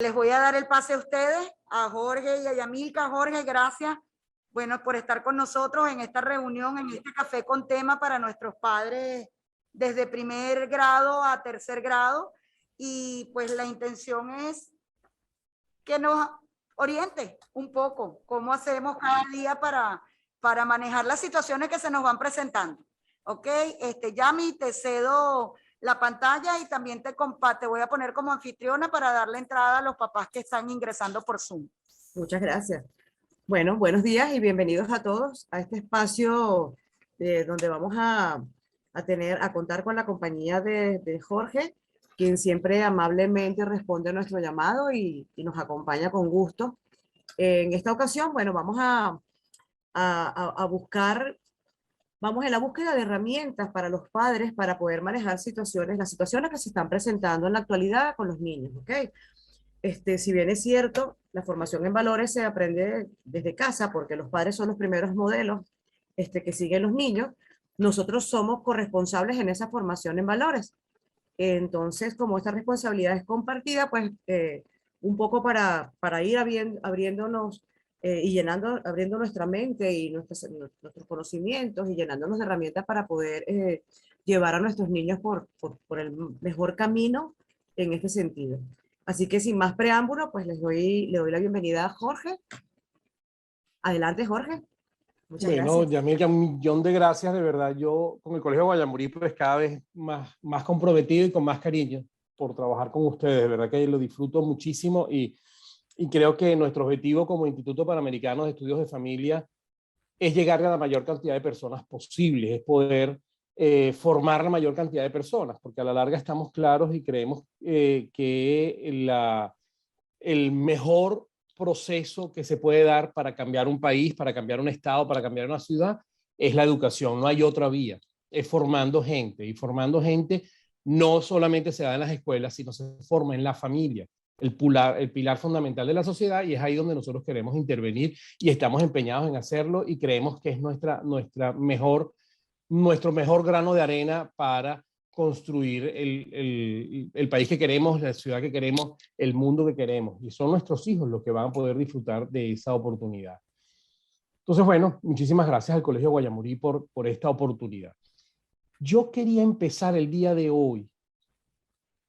Les voy a dar el pase a ustedes, a Jorge y a Yamilka. Jorge, gracias. Bueno, por estar con nosotros en esta reunión, en este café con tema para nuestros padres desde primer grado a tercer grado. Y pues la intención es que nos oriente un poco cómo hacemos cada día para manejar las situaciones que se nos van presentando. ¿Ok? Yami, te cedo la pantalla y también te voy a poner como anfitriona para darle entrada a los papás que están ingresando por Zoom. Muchas gracias. Bueno, buenos días y bienvenidos a todos a este espacio donde vamos a contar con la compañía de Jorge, quien siempre amablemente responde a nuestro llamado y nos acompaña con gusto. En esta ocasión, bueno, vamos a buscar, vamos en la búsqueda de herramientas para los padres para poder manejar las situaciones que se están presentando en la actualidad con los niños, ¿ok? Si bien es cierto, la formación en valores se aprende desde casa porque los padres son los primeros modelos que siguen los niños, nosotros somos corresponsables en esa formación en valores. Entonces, como esta responsabilidad es compartida, pues un poco para ir abriéndonos y abriendo nuestra mente y nuestros conocimientos y llenándonos de herramientas para poder llevar a nuestros niños por el mejor camino en este sentido. Así que sin más preámbulo, pues le doy la bienvenida a Jorge. Adelante, Jorge. Muchas gracias. Yamil, un millón de gracias, de verdad. Yo con el Colegio Guayamurí, pues cada vez más comprometido y con más cariño por trabajar con ustedes. De verdad que lo disfruto muchísimo y creo que nuestro objetivo como Instituto Panamericano de Estudios de Familia es llegar a la mayor cantidad de personas posibles, es poder formar la mayor cantidad de personas, porque a la larga estamos claros y creemos que el mejor proceso que se puede dar para cambiar un país, para cambiar un estado, para cambiar una ciudad, es la educación. No hay otra vía. Es formando gente. Y formando gente no solamente se da en las escuelas, sino se forma en la familia, el pilar fundamental de la sociedad, y es ahí donde nosotros queremos intervenir y estamos empeñados en hacerlo y creemos que es nuestro mejor grano de arena para construir el país que queremos, la ciudad que queremos, el mundo que queremos. Y son nuestros hijos los que van a poder disfrutar de esa oportunidad. Entonces, bueno, muchísimas gracias al Colegio Guayamurí por esta oportunidad. Yo quería empezar el día de hoy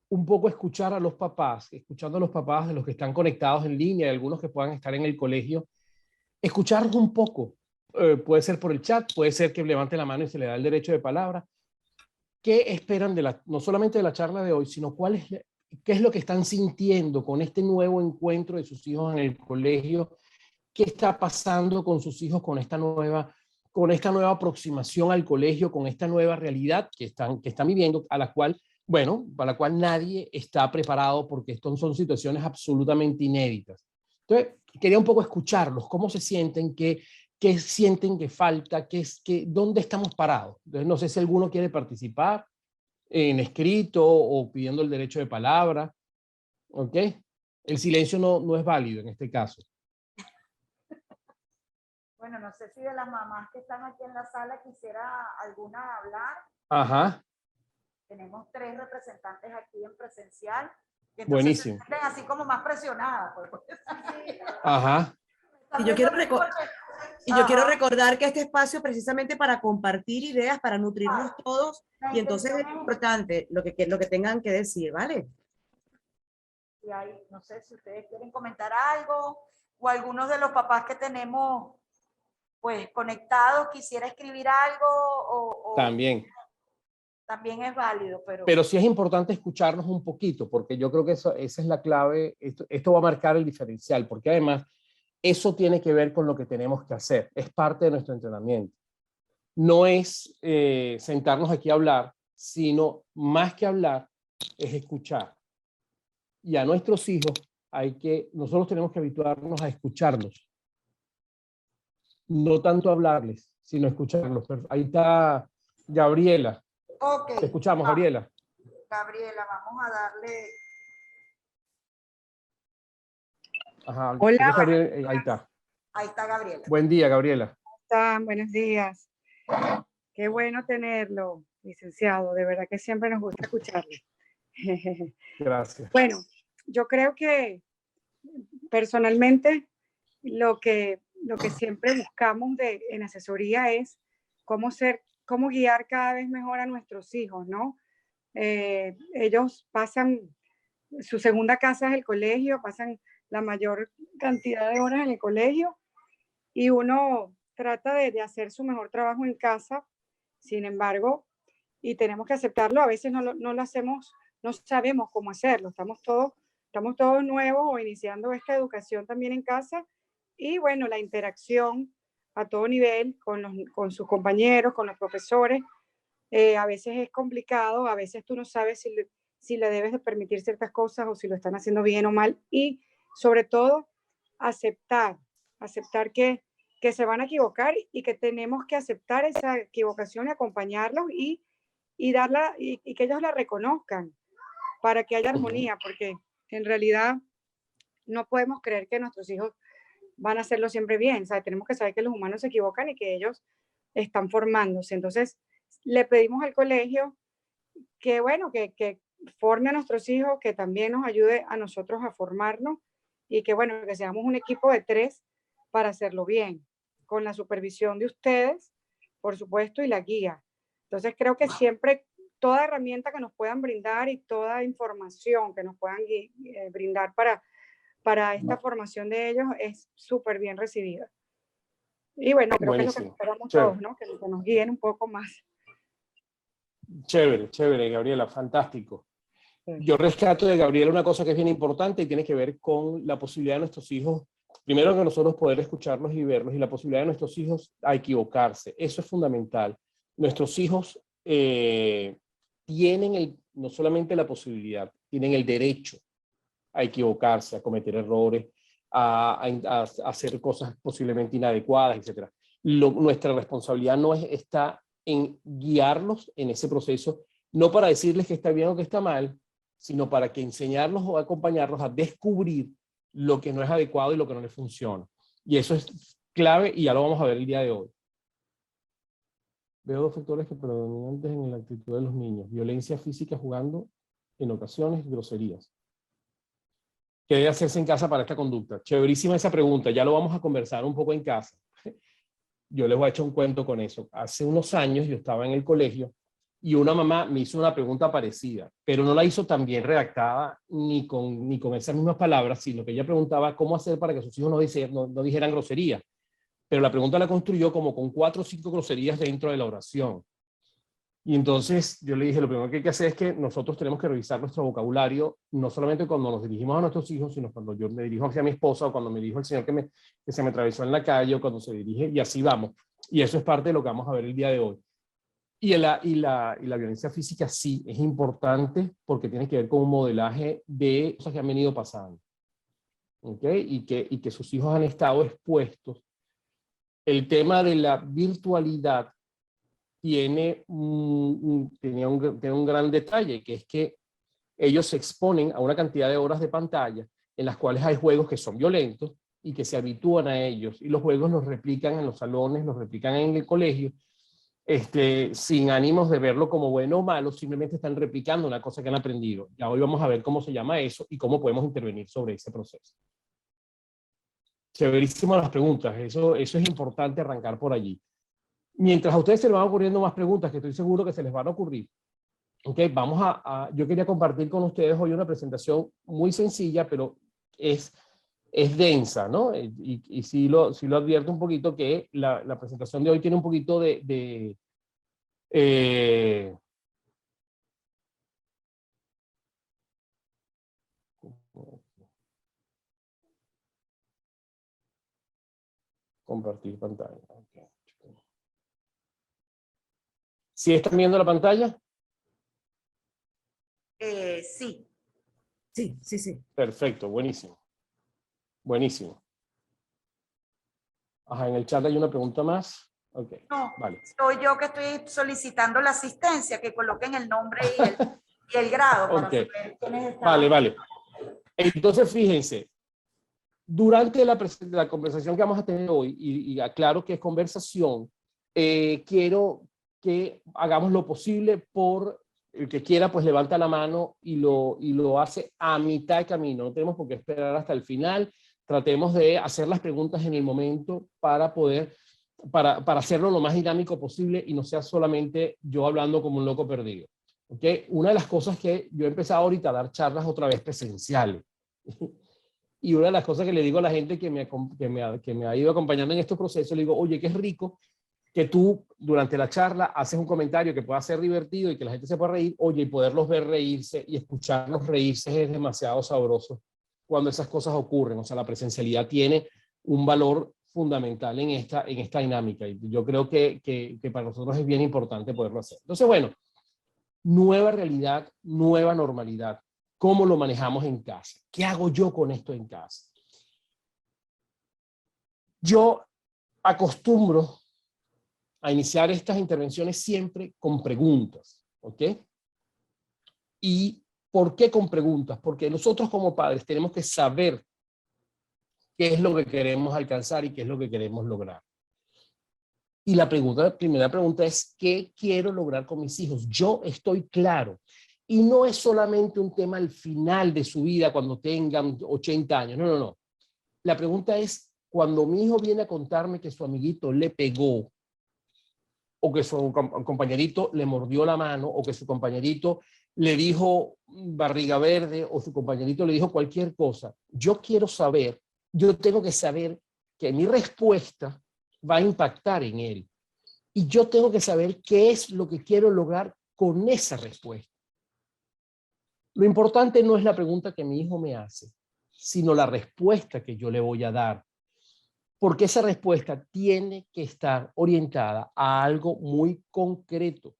un poco escuchando a los papás de los que están conectados en línea y algunos que puedan estar en el colegio, escucharlos un poco. Puede ser por el chat, puede ser que levante la mano y se le da el derecho de palabra. ¿Qué esperan no solamente de la charla de hoy, sino qué es lo que están sintiendo con este nuevo encuentro de sus hijos en el colegio? ¿Qué está pasando con sus hijos con esta nueva aproximación al colegio, con esta nueva realidad que están viviendo, para la cual nadie está preparado porque son situaciones absolutamente inéditas? Entonces, quería un poco escucharlos, cómo se sienten, qué sienten que falta, dónde estamos parados. Entonces, no sé si alguno quiere participar en escrito o pidiendo el derecho de palabra. ¿Ok? El silencio no es válido en este caso. Bueno, no sé si de las mamás que están aquí en la sala quisiera alguna hablar. Ajá. Tenemos 3 representantes aquí en presencial. Buenísimo. Se sienten así como más presionadas. Ajá. Y yo quiero recordar que este espacio precisamente para compartir ideas, para nutrirnos todos, y entonces es importante lo que tengan que decir, ¿vale? Y ahí, no sé si ustedes quieren comentar algo, o algunos de los papás que tenemos pues conectados quisiera escribir algo, o También es válido, pero sí es importante escucharnos un poquito, porque yo creo que esa es la clave. Esto va a marcar el diferencial, porque además eso tiene que ver con lo que tenemos que hacer, es parte de nuestro entrenamiento. No es sentarnos aquí a hablar, sino más que hablar, es escuchar. Y a nuestros hijos nosotros tenemos que habituarnos a escucharlos. No tanto hablarles, sino escucharlos. Ahí está Gabriela. Okay. Te escuchamos, Gabriela. Gabriela, vamos a darle. Ajá. Hola. Ahí está. Ahí está Gabriela. Buen día, Gabriela. ¿Cómo están? Buenos días. Qué bueno tenerlo, licenciado. De verdad que siempre nos gusta escucharle. Gracias. Bueno, yo creo que personalmente, lo que siempre buscamos en asesoría es cómo guiar cada vez mejor a nuestros hijos, ¿no? Ellos pasan, su segunda casa es el colegio, pasan la mayor cantidad de horas en el colegio y uno trata de hacer su mejor trabajo en casa. Sin embargo, y tenemos que aceptarlo, a veces no lo hacemos, no sabemos cómo hacerlo, estamos todos nuevos o iniciando esta educación también en casa, y bueno, la interacción a todo nivel con sus compañeros, con los profesores, a veces es complicado, a veces tú no sabes si le debes de permitir ciertas cosas o si lo están haciendo bien o mal, y sobre todo aceptar que se van a equivocar y que tenemos que aceptar esa equivocación y acompañarlos y que ellos la reconozcan para que haya armonía, porque en realidad no podemos creer que nuestros hijos van a hacerlo siempre bien. O sea, tenemos que saber que los humanos se equivocan y que ellos están formándose. Entonces, le pedimos al colegio que, bueno, que forme a nuestros hijos, que también nos ayude a nosotros a formarnos y que, bueno, que seamos un equipo de 3 para hacerlo bien, con la supervisión de ustedes, por supuesto, y la guía. Entonces, creo que siempre toda herramienta que nos puedan brindar y toda información que nos puedan brindar para esta formación de ellos es súper bien recibida. Y bueno, creo que es lo que esperamos todos, ¿no? Que nos guíen un poco más. Chévere, chévere, Gabriela, fantástico. Yo rescato de Gabriela una cosa que es bien importante y tiene que ver con la posibilidad de nuestros hijos, primero que nosotros poder escucharlos y verlos, y la posibilidad de nuestros hijos a equivocarse. Eso es fundamental. Nuestros hijos tienen no solamente la posibilidad, tienen el derecho a equivocarse, a cometer errores, a hacer cosas posiblemente inadecuadas, etc. Nuestra responsabilidad no está en guiarlos en ese proceso, no para decirles que está bien o que está mal, sino para que enseñarlos o acompañarlos a descubrir lo que no es adecuado y lo que no les funciona. Y eso es clave y ya lo vamos a ver el día de hoy. Veo 2 factores que predominantes en la actitud de los niños: violencia física jugando, en ocasiones groserías. ¿Qué debe hacerse en casa para esta conducta? Chéverísima esa pregunta, ya lo vamos a conversar un poco en casa. Yo les voy a echar un cuento con eso. Hace unos años yo estaba en el colegio y una mamá me hizo una pregunta parecida, pero no la hizo tan bien redactada ni con esas mismas palabras, sino que ella preguntaba cómo hacer para que sus hijos no dijeran groserías. Pero la pregunta la construyó como con 4 o 5 groserías dentro de la oración. Y entonces yo le dije, lo primero que hay que hacer es que nosotros tenemos que revisar nuestro vocabulario, no solamente cuando nos dirigimos a nuestros hijos, sino cuando yo me dirijo hacia mi esposa, o cuando me dirijo al señor que se me atravesó en la calle, o cuando se dirige, y así vamos. Y eso es parte de lo que vamos a ver el día de hoy. Y la violencia física sí es importante porque tiene que ver con un modelaje de cosas que han venido pasando. ¿Okay? Y que sus hijos han estado expuestos. El tema de la virtualidad tiene un gran detalle, que es que ellos se exponen a una cantidad de horas de pantalla en las cuales hay juegos que son violentos y que se habitúan a ellos, y los juegos los replican en los salones, los replican en el colegio, sin ánimos de verlo como bueno o malo, simplemente están replicando una cosa que han aprendido. Ya hoy vamos a ver cómo se llama eso y cómo podemos intervenir sobre ese proceso. Chéverísimas las preguntas, eso es importante arrancar por allí. Mientras a ustedes se les van ocurriendo más preguntas, que estoy seguro que se les van a ocurrir, okay, yo quería compartir con ustedes hoy una presentación muy sencilla, pero es densa, ¿no? Y sí lo advierto un poquito, que la presentación de hoy tiene un poquito compartir pantalla. Okay. ¿Sí están viendo la pantalla? Sí. Sí. Perfecto, buenísimo. Buenísimo. Ajá, en el chat hay una pregunta más. Ok, No, vale. soy yo que estoy solicitando la asistencia, que coloquen el nombre y el grado para Okay. saber quiénes están. Vale. Entonces, fíjense, durante la conversación que vamos a tener hoy, y aclaro que es conversación, quiero que hagamos lo posible por el que quiera, pues levanta la mano y lo hace a mitad de camino. No tenemos por qué esperar hasta el final. tratemos de hacer las preguntas en el momento para poder, para hacerlo lo más dinámico posible y no sea solamente yo hablando como un loco perdido. ¿Okay? Una de las cosas que yo he empezado ahorita a dar charlas otra vez presenciales. Y una de las cosas que le digo a la gente que me ha ido acompañando en estos procesos, le digo, oye, qué rico que tú durante la charla haces un comentario que pueda ser divertido y que la gente se pueda reír, oye, y poderlos ver reírse y escucharlos reírse es demasiado sabroso cuando esas cosas ocurren. O sea, la presencialidad tiene un valor fundamental en esta dinámica y yo creo que para nosotros es bien importante poderlo hacer. Entonces, bueno, nueva realidad, nueva normalidad. ¿Cómo lo manejamos en casa? ¿Qué hago yo con esto en casa? Yo acostumbro a iniciar estas intervenciones siempre con preguntas, ¿ok? ¿Y por qué con preguntas? Porque nosotros como padres tenemos que saber qué es lo que queremos alcanzar y qué es lo que queremos lograr. Y la primera pregunta es, ¿qué quiero lograr con mis hijos? Yo estoy claro. Y no es solamente un tema al final de su vida, cuando tengan 80 años. No, no, no. La pregunta es, cuando mi hijo viene a contarme que su amiguito le pegó, o que su compañerito le mordió la mano, o que su compañerito le dijo barriga verde, o su compañerito le dijo cualquier cosa, yo quiero saber, yo tengo que saber que mi respuesta va a impactar en él. Y yo tengo que saber qué es lo que quiero lograr con esa respuesta. Lo importante no es la pregunta que mi hijo me hace, sino la respuesta que yo le voy a dar. Porque esa respuesta tiene que estar orientada a algo muy concreto.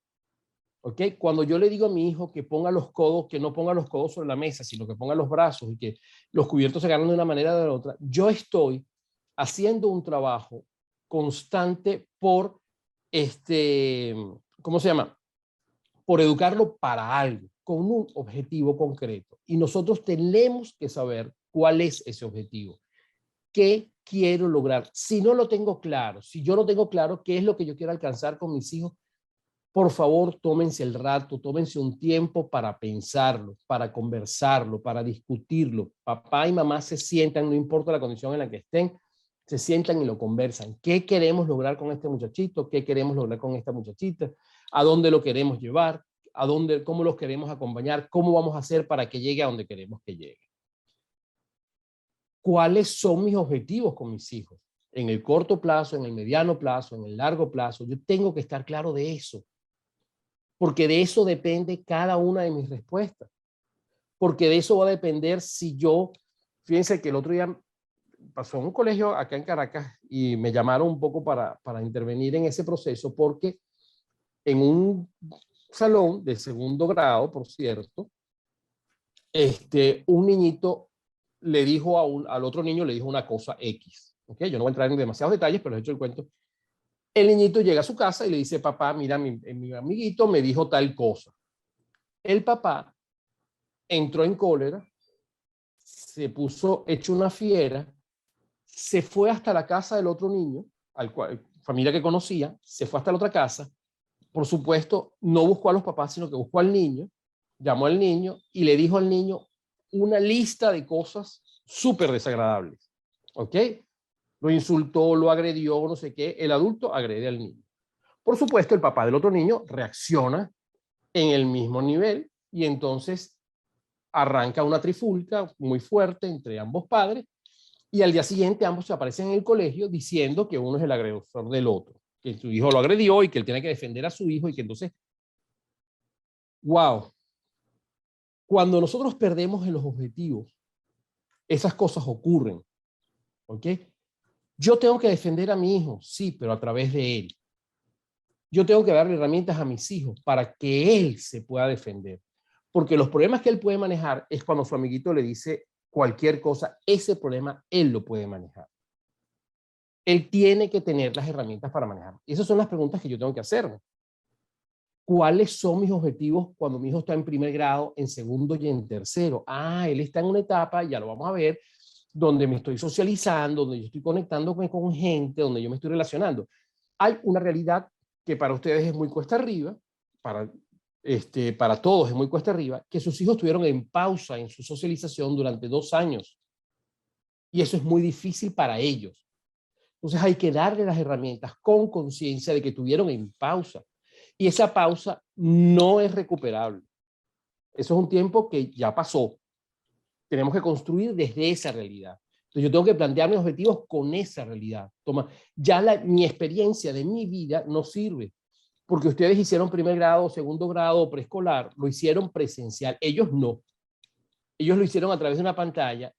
¿Ok? Cuando yo le digo a mi hijo que ponga los codos, que no ponga los codos sobre la mesa, sino que ponga los brazos y que los cubiertos se agarren de una manera o de la otra, yo estoy haciendo un trabajo constante por, ¿cómo se llama? Por educarlo para algo, con un objetivo concreto. Y nosotros tenemos que saber cuál es ese objetivo. ¿Qué quiero lograr? Si no lo tengo claro, si yo no tengo claro qué es lo que yo quiero alcanzar con mis hijos, por favor, tómense el rato, tómense un tiempo para pensarlo, para conversarlo, para discutirlo. Papá y mamá se sientan, no importa la condición en la que estén, se sientan y lo conversan. ¿Qué queremos lograr con este muchachito? ¿Qué queremos lograr con esta muchachita? ¿A dónde lo queremos llevar? ¿A dónde, cómo los queremos acompañar? ¿Cómo vamos a hacer para que llegue a donde queremos que llegue? ¿Cuáles son mis objetivos con mis hijos? En el corto plazo, en el mediano plazo, en el largo plazo. Yo tengo que estar claro de eso. Porque de eso depende cada una de mis respuestas. Porque de eso va a depender si yo, fíjense que el otro día pasó en un colegio acá en Caracas y me llamaron un poco para intervenir en ese proceso porque en un salón de segundo grado, por cierto, un niñito le dijo al otro niño, le dijo una cosa X. ¿Okay? Yo no voy a entrar en demasiados detalles, pero les he hecho el cuento. El niñito llega a su casa y le dice, papá, mira, mi amiguito me dijo tal cosa. El papá entró en cólera, se puso hecho una fiera, se fue hasta la casa del otro niño, familia que conocía, se fue hasta la otra casa. Por supuesto, no buscó a los papás, sino que buscó al niño, llamó al niño y le dijo al niño una lista de cosas súper desagradables. ¿Ok? Lo insultó, lo agredió, no sé qué. El adulto agrede al niño. Por supuesto, el papá del otro niño reacciona en el mismo nivel y entonces arranca una trifulca muy fuerte entre ambos padres y al día siguiente ambos aparecen en el colegio diciendo que uno es el agresor del otro, que su hijo lo agredió y que él tiene que defender a su hijo y que entonces, wow, cuando nosotros perdemos en los objetivos, esas cosas ocurren, ¿ok? Yo tengo que defender a mi hijo, sí, pero a través de él. Yo tengo que darle herramientas a mis hijos para que él se pueda defender. Porque los problemas que él puede manejar es cuando su amiguito le dice cualquier cosa, ese problema él lo puede manejar. Él tiene que tener las herramientas para manejar. Y esas son las preguntas que yo tengo que hacerme. ¿Cuáles son mis objetivos cuando mi hijo está en primer grado, en segundo y en tercero? Él está en una etapa, ya lo vamos a ver, donde me estoy socializando, donde yo estoy conectándome con gente, donde yo me estoy relacionando. Hay una realidad que para ustedes es muy cuesta arriba, para todos es muy cuesta arriba, que sus hijos estuvieron en pausa en su socialización durante 2 años. Y eso es muy difícil para ellos. Entonces hay que darle las herramientas con conciencia de que tuvieron en pausa. Y esa pausa no es recuperable. Eso es un tiempo que ya pasó. Tenemos que construir desde esa realidad. Entonces yo tengo que plantear mis objetivos con esa realidad. Toma, ya mi experiencia de mi vida no sirve. Porque ustedes hicieron primer grado, segundo grado, preescolar, lo hicieron presencial. Ellos no. Ellos lo hicieron a través de una pantalla.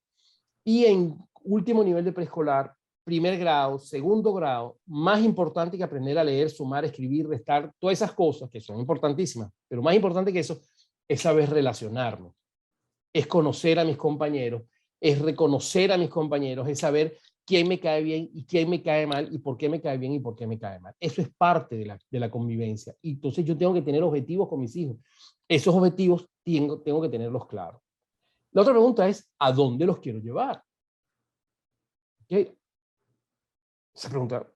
Y en último nivel de preescolar, primer grado, segundo grado, más importante que aprender a leer, sumar, escribir, restar, todas esas cosas que son importantísimas, pero más importante que eso es saber relacionarnos, es conocer a mis compañeros, es reconocer a mis compañeros, es saber quién me cae bien y quién me cae mal y por qué me cae bien y por qué me cae mal. Eso es parte de la convivencia. Y entonces yo tengo que tener objetivos con mis hijos. Esos objetivos tengo que tenerlos claros. La otra pregunta es, ¿a dónde los quiero llevar? ¿Okay? Esa pregunta,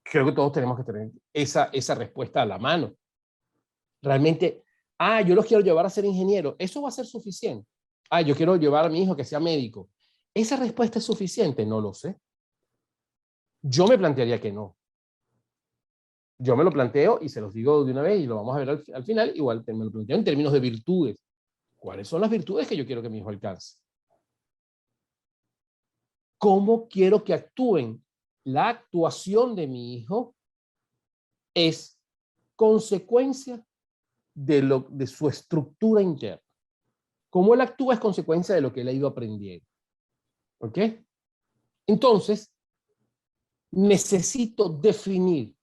creo que todos tenemos que tener esa respuesta a la mano. Realmente, yo los quiero llevar a ser ingeniero, ¿eso va a ser suficiente? Yo quiero llevar a mi hijo que sea médico. ¿Esa respuesta es suficiente? No lo sé. Yo me plantearía que no. Yo me lo planteo y se los digo de una vez y lo vamos a ver al final. Igual me lo planteo en términos de virtudes. ¿Cuáles son las virtudes que yo quiero que mi hijo alcance? ¿Cómo quiero que actúen? La actuación de mi hijo es consecuencia de su estructura interna. Cómo él actúa es consecuencia de lo que él ha ido aprendiendo. ¿Ok? Entonces, necesito definir.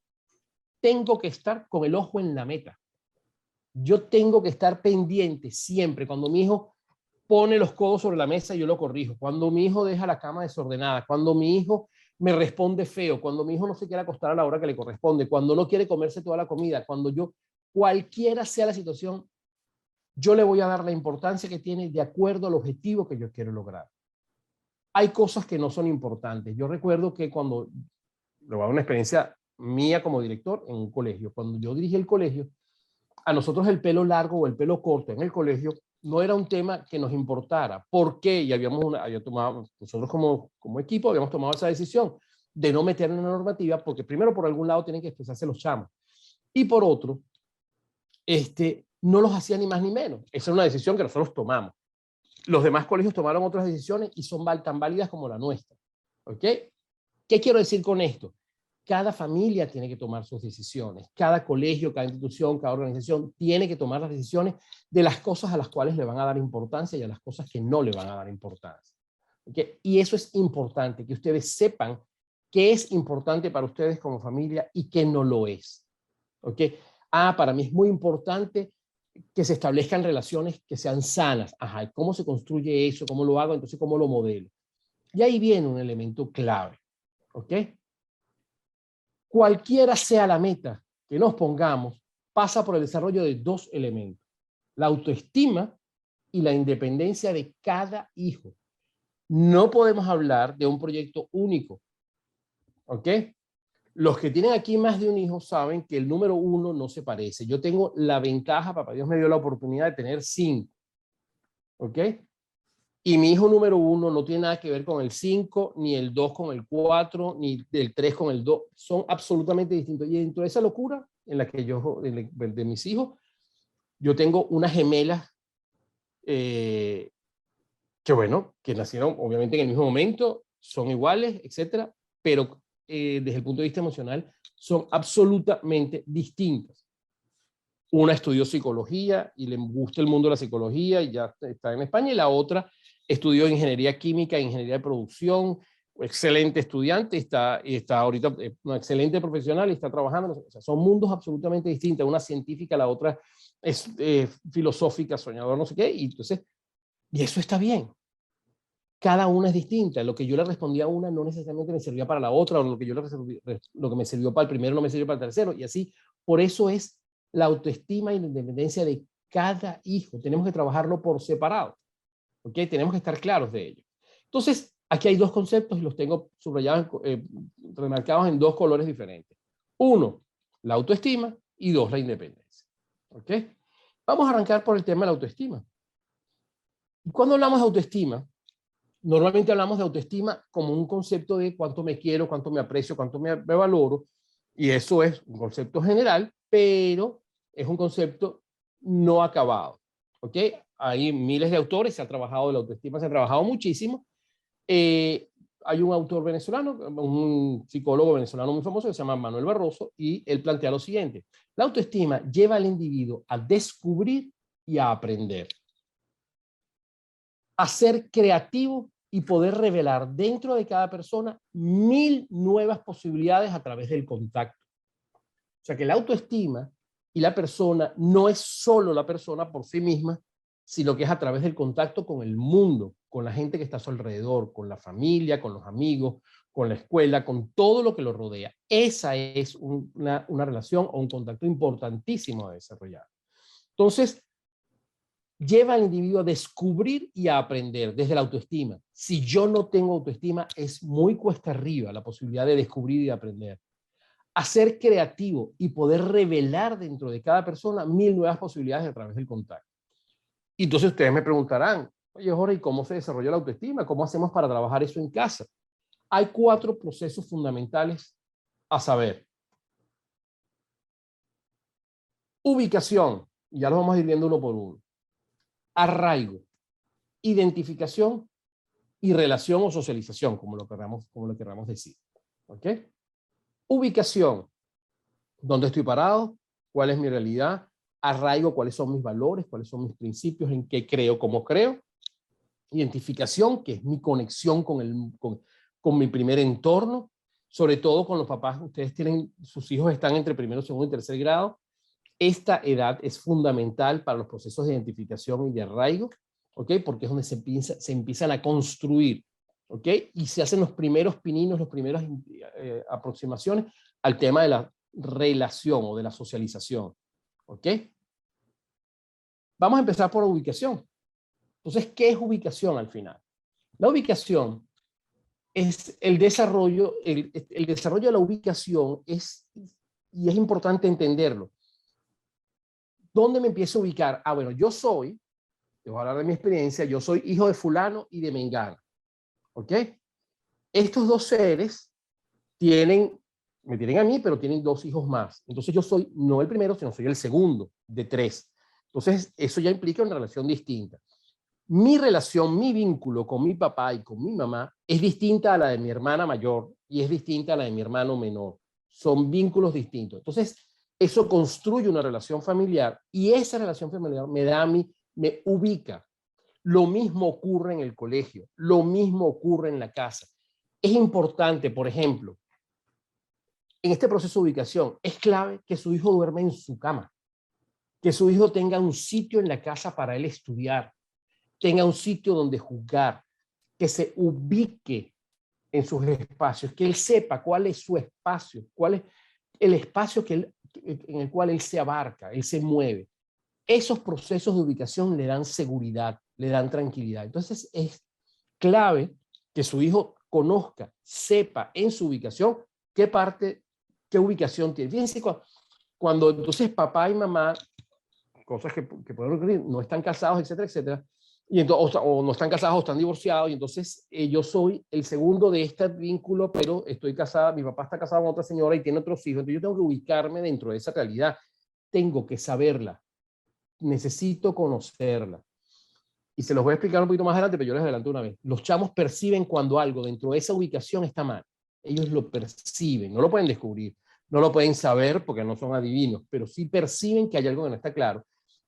Tengo que estar con el ojo en la meta. Yo tengo que estar pendiente siempre. Cuando mi hijo pone los codos sobre la mesa, yo lo corrijo. Cuando mi hijo deja la cama desordenada, cuando mi hijo me responde feo, cuando mi hijo no se quiere acostar a la hora que le corresponde, cuando no quiere comerse toda la comida, cualquiera sea la situación, yo le voy a dar la importancia que tiene de acuerdo al objetivo que yo quiero lograr. Hay cosas que no son importantes. Yo recuerdo que cuando, le voy a dar una experiencia mía como director en un colegio, cuando yo dirigí el colegio, a nosotros el pelo largo o el pelo corto en el colegio no era un tema que nos importara. ¿Por qué? Y nosotros como equipo habíamos tomado esa decisión de no meter en una normativa, porque primero por algún lado tienen que expresarse los chamos, y por otro, no los hacía ni más ni menos. Esa era una decisión que nosotros tomamos. Los demás colegios tomaron otras decisiones y son tan válidas como la nuestra. ¿Ok? ¿Qué quiero decir con esto? Cada familia tiene que tomar sus decisiones. Cada colegio, cada institución, cada organización tiene que tomar las decisiones de las cosas a las cuales le van a dar importancia y a las cosas que no le van a dar importancia. ¿Okay? Y eso es importante, que ustedes sepan qué es importante para ustedes como familia y qué no lo es. ¿Okay? Para mí es muy importante que se establezcan relaciones que sean sanas. ¿Y cómo se construye eso? ¿Cómo lo hago? Entonces, ¿cómo lo modelo? Y ahí viene un elemento clave. ¿Ok? Cualquiera sea la meta que nos pongamos, pasa por el desarrollo de dos elementos: la autoestima y la independencia de cada hijo. No podemos hablar de un proyecto único. ¿Ok? Los que tienen aquí más de un hijo saben que el número 1 no se parece. Yo tengo la ventaja, papá Dios me dio la oportunidad de tener 5. ¿Ok? Y mi hijo número 1 no tiene nada que ver con el 5, ni el 2 con el 4, ni el 3 con el 2. Son absolutamente distintos. Y dentro de esa locura en la que de mis hijos, yo tengo unas gemelas que nacieron obviamente en el mismo momento, son iguales, etcétera, pero desde el punto de vista emocional son absolutamente distintas. Una estudió psicología y le gusta el mundo de la psicología y ya está en España, y la otra estudió ingeniería química, ingeniería de producción, excelente estudiante, está ahorita una excelente profesional y está trabajando. O sea, son mundos absolutamente distintos, una científica, la otra es filosófica, soñador, no sé qué, y eso está bien. Cada una es distinta. Lo que yo le respondía a una no necesariamente me servía para la otra, o lo que me sirvió para el primero no me sirvió para el tercero, y así. Por eso es la autoestima y la independencia de cada hijo. Tenemos que trabajarlo por separado. ¿Ok? Tenemos que estar claros de ello. Entonces, aquí hay dos conceptos y los tengo subrayados, remarcados en dos colores diferentes. 1, la autoestima, y 2, la independencia. ¿Ok? Vamos a arrancar por el tema de la autoestima. Cuando hablamos de autoestima, normalmente hablamos de autoestima como un concepto de cuánto me quiero, cuánto me aprecio, cuánto me valoro, y eso es un concepto general, pero es un concepto no acabado, ¿ok? Hay miles de autores, se ha trabajado de la autoestima, se ha trabajado muchísimo. Hay un autor venezolano, un psicólogo venezolano muy famoso que se llama Manuel Barroso, y él plantea lo siguiente: la autoestima lleva al individuo a descubrir y a aprender, a ser creativo y poder revelar dentro de cada persona 1000 nuevas posibilidades a través del contacto. O sea que la autoestima y la persona no es solo la persona por sí misma, sino que es a través del contacto con el mundo, con la gente que está a su alrededor, con la familia, con los amigos, con la escuela, con todo lo que lo rodea. Esa es una relación o un contacto importantísimo a desarrollar. Entonces, lleva al individuo a descubrir y a aprender desde la autoestima. Si yo no tengo autoestima, es muy cuesta arriba la posibilidad de descubrir y de aprender. A ser creativo y poder revelar dentro de cada persona 1000 nuevas posibilidades a través del contacto. Y entonces ustedes me preguntarán, oye Jorge, ¿y cómo se desarrolla la autoestima? ¿Cómo hacemos para trabajar eso en casa? Hay 4 procesos fundamentales a saber. Ubicación, ya los vamos a ir viendo uno por uno. Arraigo, identificación y relación o socialización, como lo queramos decir. ¿Ok? Ubicación, ¿dónde estoy parado? ¿Cuál es mi realidad? Arraigo, ¿cuáles son mis valores? ¿Cuáles son mis principios? ¿En qué creo? ¿Cómo creo? Identificación, que es mi conexión con mi primer entorno, sobre todo con los papás. Ustedes tienen, sus hijos están entre primero, segundo y tercer grado. Esta edad es fundamental para los procesos de identificación y de arraigo, ¿ok? Porque es donde se empiezan a construir, ¿ok? Y se hacen los primeros pininos, las primeras aproximaciones al tema de la relación o de la socialización, ¿ok? Vamos a empezar por ubicación. Entonces, ¿qué es ubicación al final? La ubicación es el desarrollo de la ubicación y es importante entenderlo. ¿Dónde me empiezo a ubicar? Ah, bueno, te voy a hablar de mi experiencia, yo soy hijo de fulano y de mengano, ¿ok? Estos 2 seres me tienen a mí, pero tienen 2 hijos más. Entonces yo soy no el primero, sino soy el segundo de 3. Entonces eso ya implica una relación distinta. Mi relación, mi vínculo con mi papá y con mi mamá es distinta a la de mi hermana mayor y es distinta a la de mi hermano menor. Son vínculos distintos. Entonces, eso construye una relación familiar y esa relación familiar me ubica. Lo mismo ocurre en el colegio, lo mismo ocurre en la casa. Es importante, por ejemplo, en este proceso de ubicación, es clave que su hijo duerma en su cama, que su hijo tenga un sitio en la casa para él estudiar, tenga un sitio donde jugar, que se ubique en sus espacios, que él sepa cuál es su espacio, cuál es el espacio en el cual él se abarca, él se mueve. Esos procesos de ubicación le dan seguridad, le dan tranquilidad. Entonces es clave que su hijo conozca, sepa en su ubicación qué ubicación tiene. Fíjense cuando entonces papá y mamá, cosas que pueden ocurrir, no están casados, etcétera, etcétera, y entonces, o no están casados o están divorciados, y entonces yo soy el segundo de este vínculo, pero estoy casada, mi papá está casado con otra señora y tiene otros hijos, entonces yo tengo que ubicarme dentro de esa realidad, tengo que saberla, necesito conocerla. Y se los voy a explicar un poquito más adelante, pero yo les adelanto una vez. Los chamos perciben cuando algo dentro de esa ubicación está mal. Ellos lo perciben, no lo pueden descubrir, no lo pueden saber porque no son adivinos, pero sí perciben que hay algo que no está claro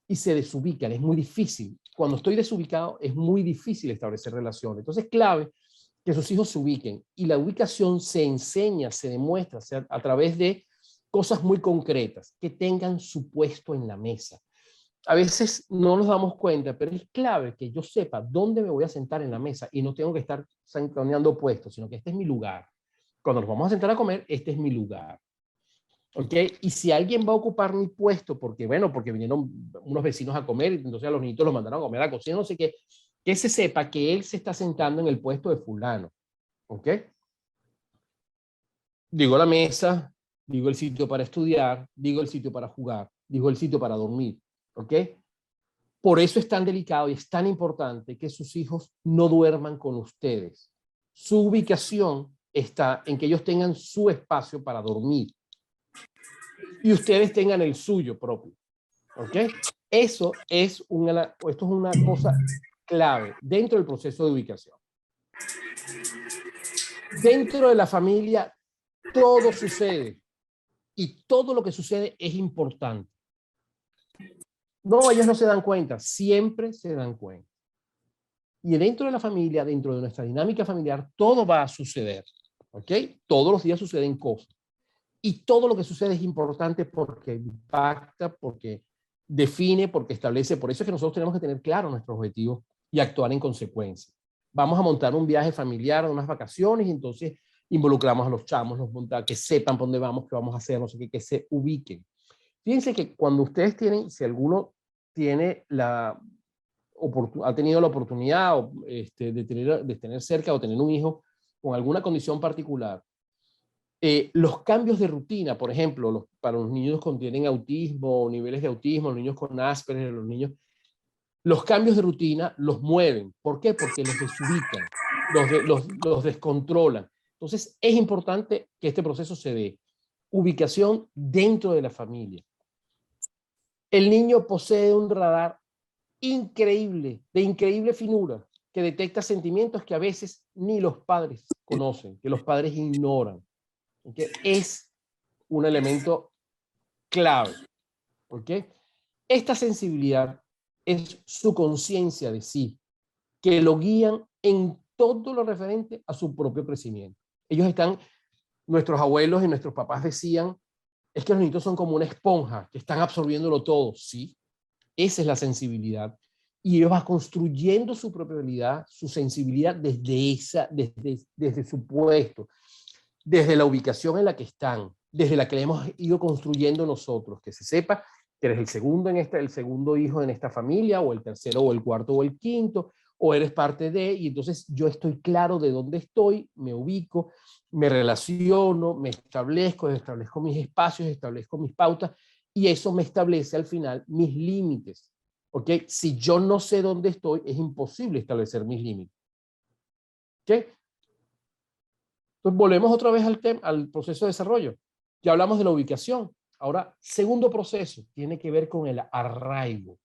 y se desubican. Es muy difícil. Cuando estoy desubicado es muy difícil establecer relaciones. Entonces es clave que sus hijos se ubiquen y la ubicación se enseña, se demuestra a través de cosas muy concretas, que tengan su puesto en la mesa. A veces no nos damos cuenta, pero es clave que yo sepa dónde me voy a sentar en la mesa y no tengo que estar sanconeando puestos, sino que este es mi lugar. Cuando nos vamos a sentar a comer, este es mi lugar. ¿Ok? Y si alguien va a ocupar mi puesto, porque vinieron unos vecinos a comer, y entonces a los niñitos los mandaron a comer a la cocina, no sé qué, que se sepa que él se está sentando en el puesto de fulano. ¿Ok? Digo la mesa, digo el sitio para estudiar, digo el sitio para jugar, digo el sitio para dormir. ¿Ok? Por eso es tan delicado y es tan importante que sus hijos no duerman con ustedes. Su ubicación está en que ellos tengan su espacio para dormir y ustedes tengan el suyo propio. ¿Ok? Esto es una cosa clave dentro del proceso de ubicación. Dentro de la familia todo sucede y todo lo que sucede es importante. No, ellos no se dan cuenta, siempre se dan cuenta. Y dentro de la familia, dentro de nuestra dinámica familiar, todo va a suceder. ¿Ok? Todos los días suceden cosas. Y todo lo que sucede es importante porque impacta, porque define, porque establece. Por eso es que nosotros tenemos que tener claro nuestros objetivos y actuar en consecuencia. Vamos a montar un viaje familiar, unas vacaciones, y entonces involucramos a los chamos, que sepan por dónde vamos, qué vamos a hacer, no sé qué, que se ubiquen. Fíjense que cuando ustedes tienen, si alguno tiene ha tenido la oportunidad de tener cerca o tener un hijo con alguna condición particular, los cambios de rutina, por ejemplo, para los niños que tienen autismo, niveles de autismo, los niños con Asperger, los cambios de rutina los mueven. ¿Por qué? Porque los desubican, los descontrolan. Entonces, es importante que este proceso se dé. Ubicación dentro de la familia. El niño posee un radar increíble, de increíble finura, que detecta sentimientos que a veces ni los padres conocen, que los padres ignoran. ¿Okay? Es un elemento clave. ¿Okay? Esta sensibilidad es su conciencia de sí, que lo guían en todo lo referente a su propio crecimiento. Nuestros abuelos y nuestros papás decían, es que los niños son como una esponja, que están absorbiéndolo todo. Sí, esa es la sensibilidad. Y ellos van construyendo su propia realidad, su sensibilidad desde su puesto, desde la ubicación en la que están, desde la que le hemos ido construyendo nosotros, que se sepa que eres el segundo hijo en esta familia, o el tercero, o el cuarto, o el quinto, o eres parte de, y entonces yo estoy claro de dónde estoy, me ubico, me relaciono, me establezco mis espacios, establezco mis pautas, y eso me establece al final mis límites. ¿Ok? Si yo no sé dónde estoy, es imposible establecer mis límites. ¿Ok? Entonces volvemos otra vez al proceso de desarrollo. Ya hablamos de la ubicación. Ahora, segundo proceso, tiene que ver con el arraigo.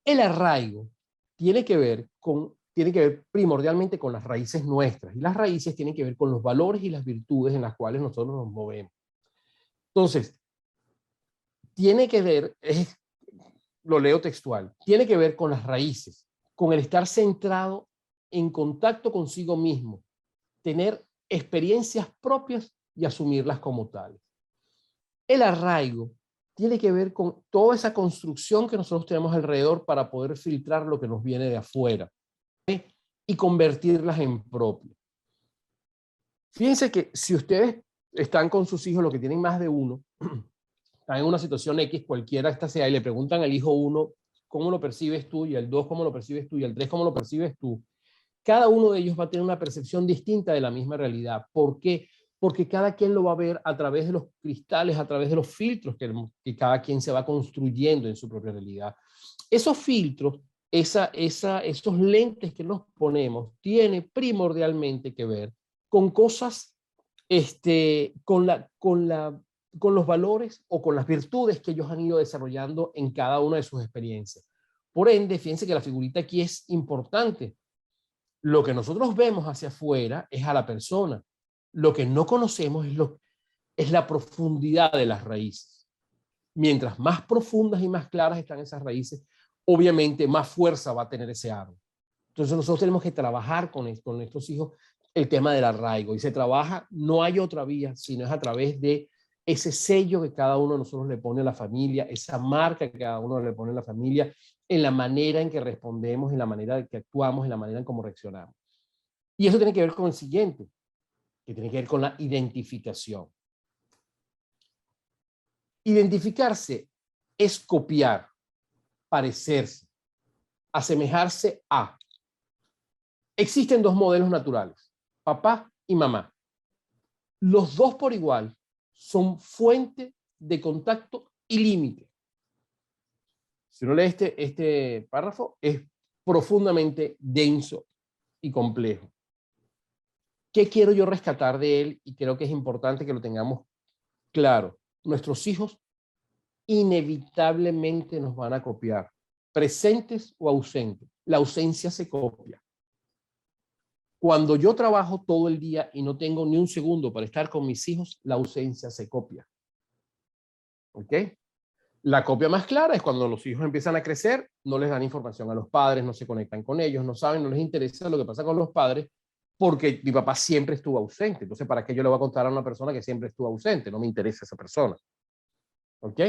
El arraigo tiene que ver primordialmente con las raíces nuestras. Y las raíces tienen que ver con los valores y las virtudes en las cuales nosotros nos movemos. Entonces, tiene que ver, lo leo textual, tiene que ver con las raíces, con el estar centrado en contacto consigo mismo, tener experiencias propias y asumirlas como tales. El arraigo tiene que ver con toda esa construcción que nosotros tenemos alrededor para poder filtrar lo que nos viene de afuera, ¿sí? Y convertirlas en propio. Fíjense que si ustedes están con sus hijos, los que tienen más de uno, están en una situación X, cualquiera esta sea, y le preguntan al hijo 1, ¿cómo lo percibes tú? Y al 2, ¿cómo lo percibes tú? Y al 3, ¿cómo lo percibes tú? Cada uno de ellos va a tener una percepción distinta de la misma realidad. ¿Por qué? Porque cada quien lo va a ver a través de los cristales, a través de los filtros que cada quien se va construyendo en su propia realidad. Esos filtros, esos lentes que nos ponemos, tiene primordialmente que ver con cosas, con los valores o con las virtudes que ellos han ido desarrollando en cada una de sus experiencias. Por ende, fíjense que la figurita aquí es importante. Lo que nosotros vemos hacia afuera es a la persona. Lo que no conocemos es la profundidad de las raíces. Mientras más profundas y más claras están esas raíces, obviamente más fuerza va a tener ese árbol. Entonces nosotros tenemos que trabajar con nuestros hijos el tema del arraigo. Y se trabaja, no hay otra vía, sino es a través de ese sello que cada uno de nosotros le pone a la familia, esa marca que cada uno le pone a la familia, en la manera en que respondemos, en la manera en que actuamos, en la manera en cómo reaccionamos. Y eso tiene que ver con el siguiente, que tiene que ver con la identificación. Identificarse es copiar, parecerse, asemejarse a. Existen dos modelos naturales, papá y mamá. Los dos por igual son fuente de contacto y límite. Si uno lee este párrafo, es profundamente denso y complejo. ¿Qué quiero yo rescatar de él? Y creo que es importante que lo tengamos claro. Nuestros hijos inevitablemente nos van a copiar, presentes o ausentes. La ausencia se copia. Cuando yo trabajo todo el día y no tengo ni un segundo para estar con mis hijos, la ausencia se copia. ¿Ok? La copia más clara es cuando los hijos empiezan a crecer, no les dan información a los padres, no se conectan con ellos, no saben, no les interesa lo que pasa con los padres, porque mi papá siempre estuvo ausente. Entonces, ¿para qué yo le voy a contar a una persona que siempre estuvo ausente? No me interesa esa persona. ¿Ok?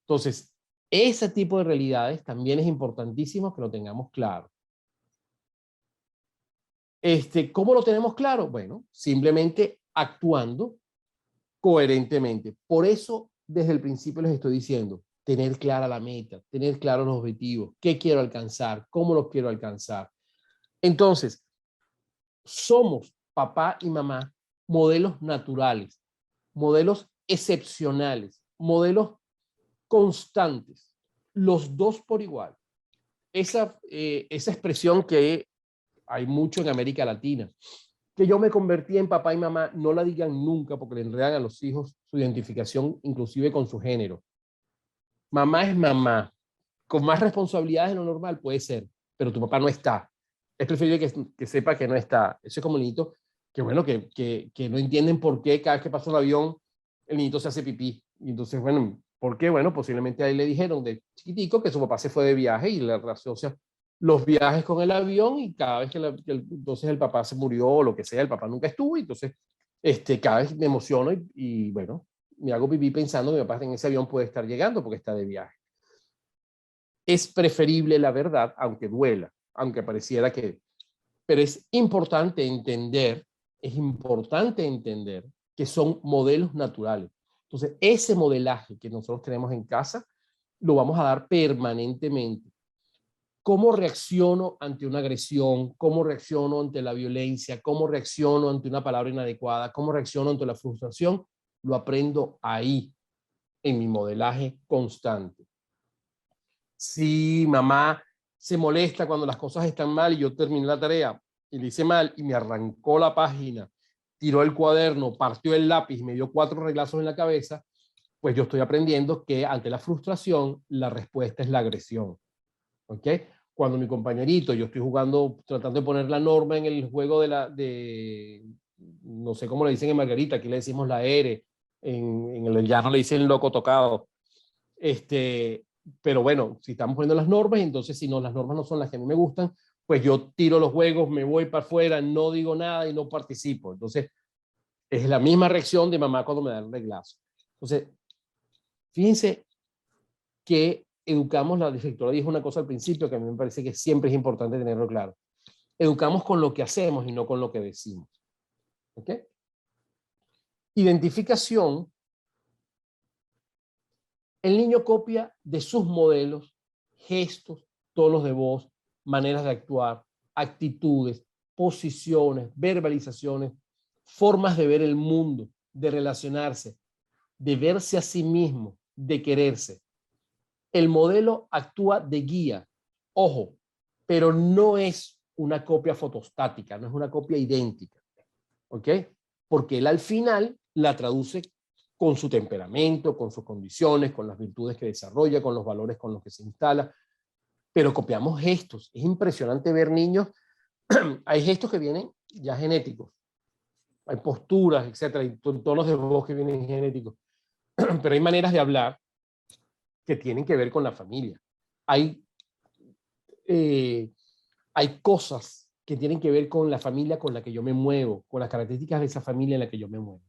Entonces, ese tipo de realidades también es importantísimo que lo tengamos claro. ¿Cómo lo tenemos claro? Bueno, simplemente actuando coherentemente. Por eso, desde el principio les estoy diciendo, tener clara la meta, tener claros los objetivos, qué quiero alcanzar, cómo los quiero alcanzar. Entonces, somos papá y mamá modelos naturales, modelos excepcionales, modelos constantes, los dos por igual. Esa expresión que hay mucho en América Latina, que yo me convertí en papá y mamá, no la digan nunca porque le enredan a los hijos su identificación, inclusive con su género. Mamá es mamá, con más responsabilidades de lo normal puede ser, pero tu papá no está. Es preferible que sepa que no está. Eso es como el niñito, que bueno, que no entienden por qué cada vez que pasa un avión, el niñito se hace pipí. Y entonces, bueno, ¿por qué? Bueno, posiblemente a él le dijeron de chiquitico que su papá se fue de viaje y le asocia los viajes con el avión y cada vez entonces el papá se murió o lo que sea, el papá nunca estuvo y entonces cada vez me emociono y bueno, me hago pipí pensando que mi papá en ese avión puede estar llegando porque está de viaje. Es preferible la verdad, aunque duela, aunque pareciera que... Pero es importante entender que son modelos naturales. Entonces, ese modelaje que nosotros tenemos en casa, lo vamos a dar permanentemente. ¿Cómo reacciono ante una agresión? ¿Cómo reacciono ante la violencia? ¿Cómo reacciono ante una palabra inadecuada? ¿Cómo reacciono ante la frustración? Lo aprendo ahí, en mi modelaje constante. Si mamá se molesta cuando las cosas están mal y yo terminé la tarea y le hice mal y me arrancó la página, tiró el cuaderno, partió el lápiz, me dio 4 reglazos en la cabeza, pues yo estoy aprendiendo que ante la frustración la respuesta es la agresión. ¿Ok? Cuando mi compañerito, yo estoy jugando, tratando de poner la norma en el juego no sé cómo le dicen en Margarita, aquí le decimos la R, en el llano le dicen loco tocado. Pero bueno, si estamos poniendo las normas, entonces si no, las normas no son las que a mí me gustan, pues yo tiro los juegos, me voy para afuera, no digo nada y no participo. Entonces, es la misma reacción de mamá cuando me da el reglazo. Entonces, fíjense que educamos, la directora dijo una cosa al principio que a mí me parece que siempre es importante tenerlo claro. Educamos con lo que hacemos y no con lo que decimos. ¿Ok? Identificación. El niño copia de sus modelos, gestos, tonos de voz, maneras de actuar, actitudes, posiciones, verbalizaciones, formas de ver el mundo, de relacionarse, de verse a sí mismo, de quererse. El modelo actúa de guía, ojo, pero no es una copia fotostática, no es una copia idéntica, ¿ok? Porque él al final la traduce con su temperamento, con sus condiciones, con las virtudes que desarrolla, con los valores con los que se instala, pero copiamos gestos. Es impresionante ver niños, hay gestos que vienen ya genéticos, hay posturas, etcétera, hay tonos de voz que vienen genéticos, pero hay maneras de hablar que tienen que ver con la familia. Hay cosas que tienen que ver con la familia con la que yo me muevo, con las características de esa familia en la que yo me muevo.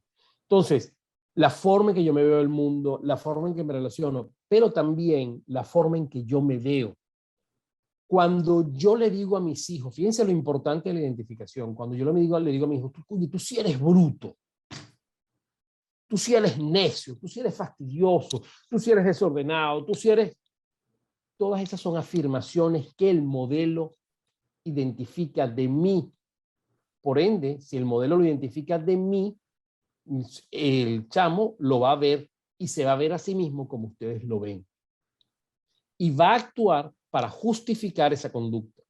Entonces, la forma en que yo me veo el mundo, la forma en que me relaciono, pero también la forma en que yo me veo. Cuando yo le digo a mis hijos, fíjense lo importante de la identificación, cuando yo le digo a mis hijos, tú sí eres bruto, tú sí eres necio, tú sí eres fastidioso, tú sí eres desordenado, tú sí eres... Todas esas son afirmaciones que el modelo identifica de mí. Por ende, si el modelo lo identifica de mí, el chamo lo va a ver y se va a ver a sí mismo como ustedes lo ven. y va a actuar para justificar esa conducta.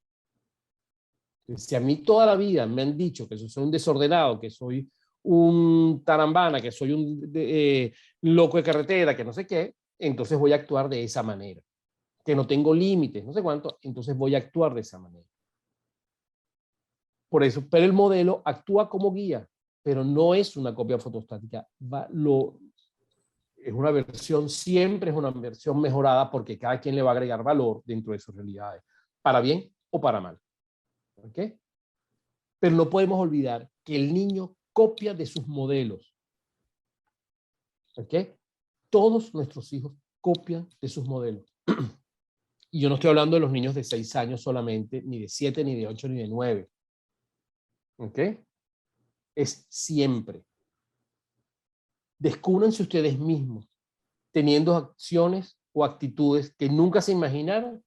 Si a mí toda la vida me han dicho que soy un desordenado, que soy un tarambana, que soy un loco de carretera, que no sé qué, entonces voy a actuar de esa manera. Que no tengo límites, no sé cuánto, entonces voy a actuar de esa manera. Por eso, pero el modelo actúa como guía, pero no es una copia fotostática. Es una versión, siempre es una versión mejorada porque cada quien le va a agregar valor dentro de sus realidades, para bien o para mal. ¿Ok? Pero no podemos olvidar que el niño copia de sus modelos. ¿Ok? Todos nuestros hijos copian de sus modelos. Y yo no estoy hablando de los niños de 6 años solamente, ni de 7, ni de 8, ni de 9. ¿Ok? Es siempre. Descúbranse ustedes mismos teniendo acciones o actitudes que nunca se imaginaron,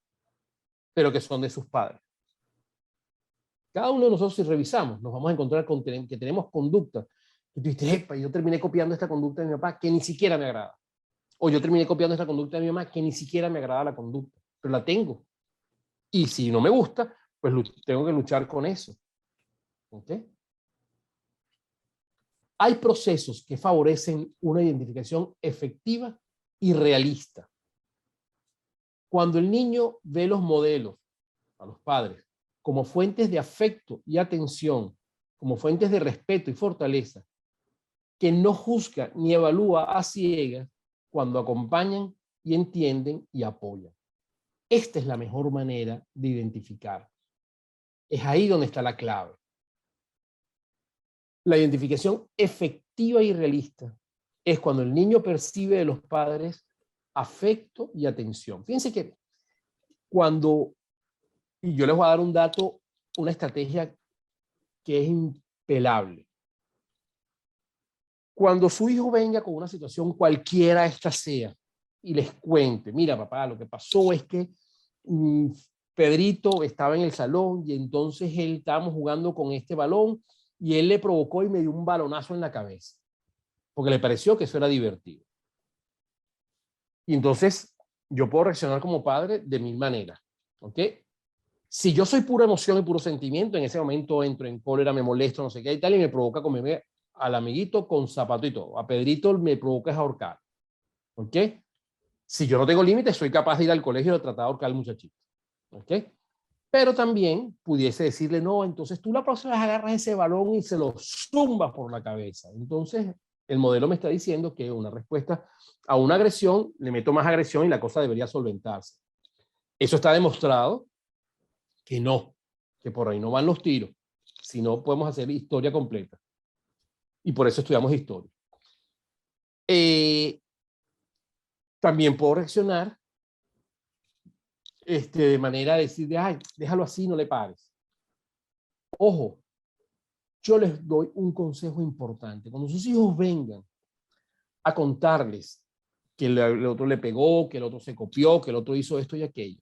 pero que son de sus padres. Cada uno de nosotros, si revisamos, nos vamos a encontrar con que tenemos conductas. Y tú dices, epa, yo terminé copiando esta conducta de mi papá que ni siquiera me agrada. O yo terminé copiando esta conducta de mi mamá que ni siquiera me agrada la conducta, pero la tengo. Y si no me gusta, pues tengo que luchar con eso. ¿Ok? Hay procesos que favorecen una identificación efectiva y realista. Cuando el niño ve los modelos, a los padres, como fuentes de afecto y atención, como fuentes de respeto y fortaleza, que no juzga ni evalúa a ciegas cuando acompañan y entienden y apoyan. Esta es la mejor manera de identificar. Es ahí donde está la clave. La identificación efectiva y realista es cuando el niño percibe de los padres afecto y atención. Fíjense que cuando, y yo les voy a dar un dato, una estrategia que es impelable. Cuando su hijo venga con una situación cualquiera esta sea y les cuente, mira papá, lo que pasó es que Pedrito estaba en el salón y entonces él estábamos jugando con este balón y él le provocó y me dio un balonazo en la cabeza porque le pareció que eso era divertido. Y entonces yo puedo reaccionar como padre de 1000 maneras. ¿Ok? Si yo soy pura emoción y puro sentimiento, en ese momento entro en cólera, me molesto, no sé qué y tal, y me provoca comerme al amiguito con zapato y todo. A Pedrito me provoca ahorcar. ¿Ok? Si yo no tengo límites, soy capaz de ir al colegio y de tratar de ahorcar al muchachito. ¿Ok? Pero también pudiese decirle, no, entonces tú la próxima vez agarras ese balón y se lo zumbas por la cabeza. Entonces, el modelo me está diciendo que una respuesta a una agresión, le meto más agresión y la cosa debería solventarse. Eso está demostrado que no, que por ahí no van los tiros. Si no, podemos hacer historia completa. Y por eso estudiamos historia. También puedo reaccionar de manera de decir, ay, déjalo así, no le pares. Ojo, yo les doy un consejo importante. Cuando sus hijos vengan a contarles que el otro le pegó, que el otro se copió, que el otro hizo esto y aquello,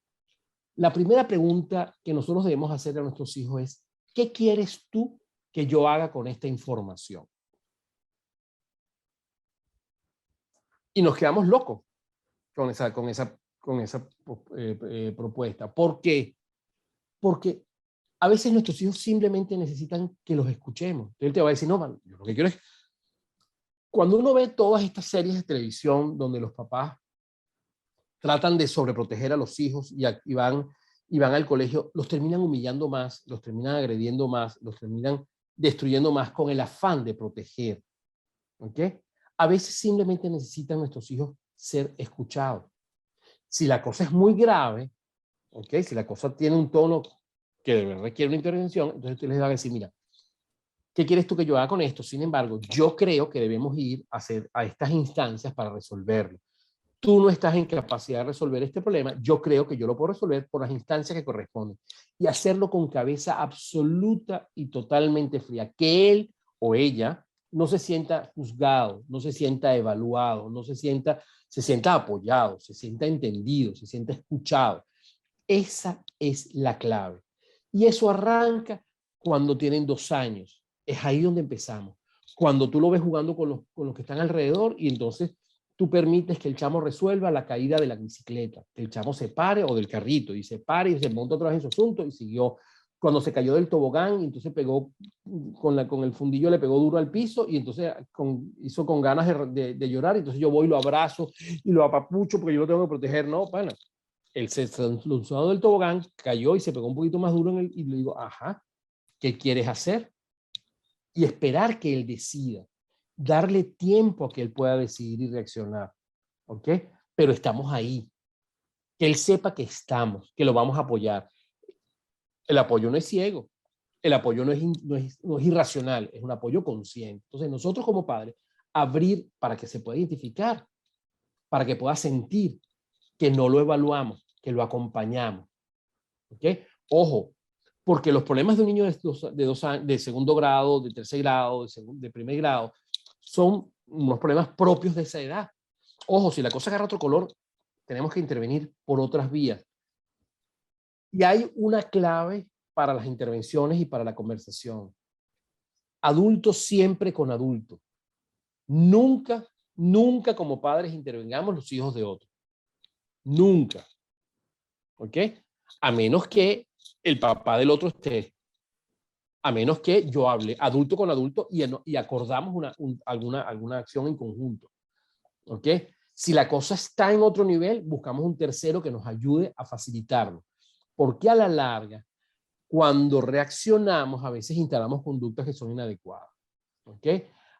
la primera pregunta que nosotros debemos hacer a nuestros hijos es, ¿qué quieres tú que yo haga con esta información? Y nos quedamos locos con esa propuesta. ¿Por qué? Porque a veces nuestros hijos simplemente necesitan que los escuchemos. Él te va a decir, no, man, yo lo que quiero es... Cuando uno ve todas estas series de televisión donde los papás tratan de sobreproteger a los hijos y van al colegio, los terminan humillando más, los terminan agrediendo más, los terminan destruyendo más con el afán de proteger. ¿Ok? A veces simplemente necesitan nuestros hijos ser escuchados. Si la cosa es muy grave, ¿ok? Si la cosa tiene un tono que de verdad requiere una intervención, entonces usted les va a decir, mira, ¿qué quieres tú que yo haga con esto? Sin embargo, yo creo que debemos ir a estas instancias para resolverlo. Tú no estás en capacidad de resolver este problema, yo creo que yo lo puedo resolver por las instancias que corresponden y hacerlo con cabeza absoluta y totalmente fría, que él o ella no se sienta juzgado, no se sienta evaluado, no se sienta apoyado, se sienta entendido, se sienta escuchado. Esa es la clave. Y eso arranca cuando tienen 2 años. Es ahí donde empezamos. Cuando tú lo ves jugando con los que están alrededor y entonces tú permites que el chamo resuelva la caída de la bicicleta, que el chamo se pare o del carrito y se pare y se monta otra vez en su asunto y siguió. Cuando se cayó del tobogán y entonces pegó con el fundillo, le pegó duro al piso y entonces hizo con ganas de llorar, y entonces yo voy y lo abrazo y lo apapucho porque yo lo tengo que proteger. No, pana. Él se lanzó del tobogán, cayó y se pegó un poquito más duro y le digo, ajá, ¿qué quieres hacer? Y esperar que él decida. Darle tiempo a que él pueda decidir y reaccionar. ¿Ok? Pero estamos ahí. Que él sepa que estamos, que lo vamos a apoyar. El apoyo no es ciego. El apoyo no es irracional, es un apoyo consciente. Entonces, nosotros como padres, abrir para que se pueda identificar, para que pueda sentir que no lo evaluamos, que lo acompañamos. ¿Ok? Ojo, porque los problemas de un niño de segundo grado, de tercer grado, de primer grado, son unos problemas propios de esa edad. Ojo, si la cosa agarra otro color, tenemos que intervenir por otras vías. Y hay una clave para las intervenciones y para la conversación. Adultos siempre con adultos. Nunca, nunca como padres intervengamos los hijos de otros. Nunca. ¿Ok? A menos que el papá del otro esté. A menos que yo hable adulto con adulto y acordamos alguna acción en conjunto. ¿Ok? Si la cosa está en otro nivel, buscamos un tercero que nos ayude a facilitarlo. Porque a la larga, cuando reaccionamos, a veces instalamos conductas que son inadecuadas. ¿Ok?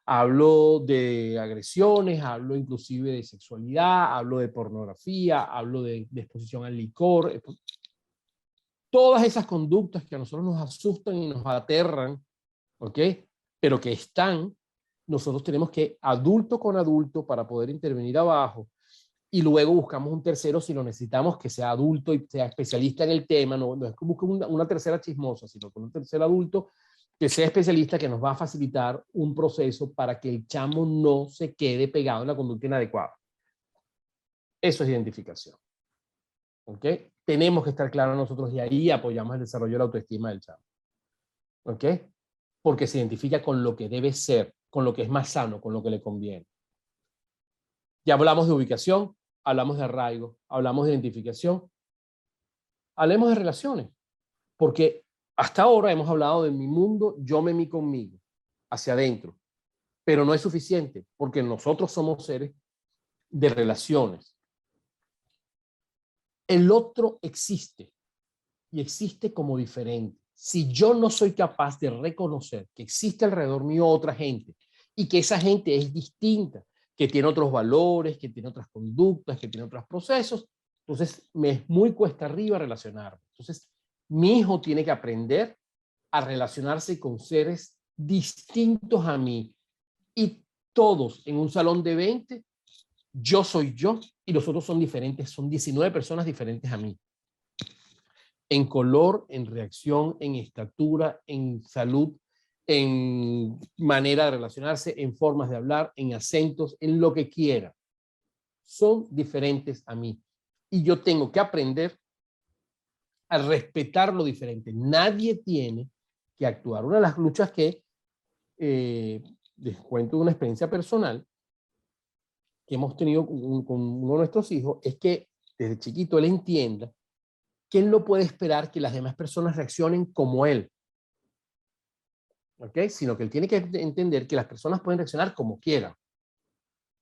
Hablo de agresiones, hablo inclusive de sexualidad, hablo de pornografía, hablo de exposición al licor. Todas esas conductas que a nosotros nos asustan y nos aterran, ¿ok? Pero que están, nosotros tenemos que, adulto con adulto, para poder intervenir abajo, y luego buscamos un tercero si lo necesitamos, que sea adulto y sea especialista en el tema. No es que busque una tercera chismosa, sino con un tercer adulto que sea especialista, que nos va a facilitar un proceso para que el chamo no se quede pegado en la conducta inadecuada. Eso es identificación. ¿Ok? Tenemos que estar claros nosotros y ahí apoyamos el desarrollo de la autoestima del chamo. ¿Ok? Porque se identifica con lo que debe ser, con lo que es más sano, con lo que le conviene. Ya hablamos de ubicación, hablamos de arraigo, hablamos de identificación. Hablemos de relaciones, porque hasta ahora hemos hablado de mi mundo, yo me mí conmigo, hacia adentro, pero no es suficiente, porque nosotros somos seres de relaciones. El otro existe, y existe como diferente. Si yo no soy capaz de reconocer que existe alrededor mío otra gente, y que esa gente es distinta, que tiene otros valores, que tiene otras conductas, que tiene otros procesos, entonces me es muy cuesta arriba relacionarme. Entonces, mi hijo tiene que aprender a relacionarse con seres distintos a mí, y todos en un salón de 20, yo soy yo y los otros son diferentes, son 19 personas diferentes a mí. En color, en reacción, en estatura, en salud, en manera de relacionarse, en formas de hablar, en acentos, en lo que quiera. Son diferentes a mí. Y yo tengo que aprender a respetar lo diferente. Nadie tiene que actuar. Una de las luchas que les cuento de una experiencia personal que hemos tenido con uno de nuestros hijos, es que desde chiquito él entienda que él no puede esperar que las demás personas reaccionen como él. ¿Ok? Sino que él tiene que entender que las personas pueden reaccionar como quieran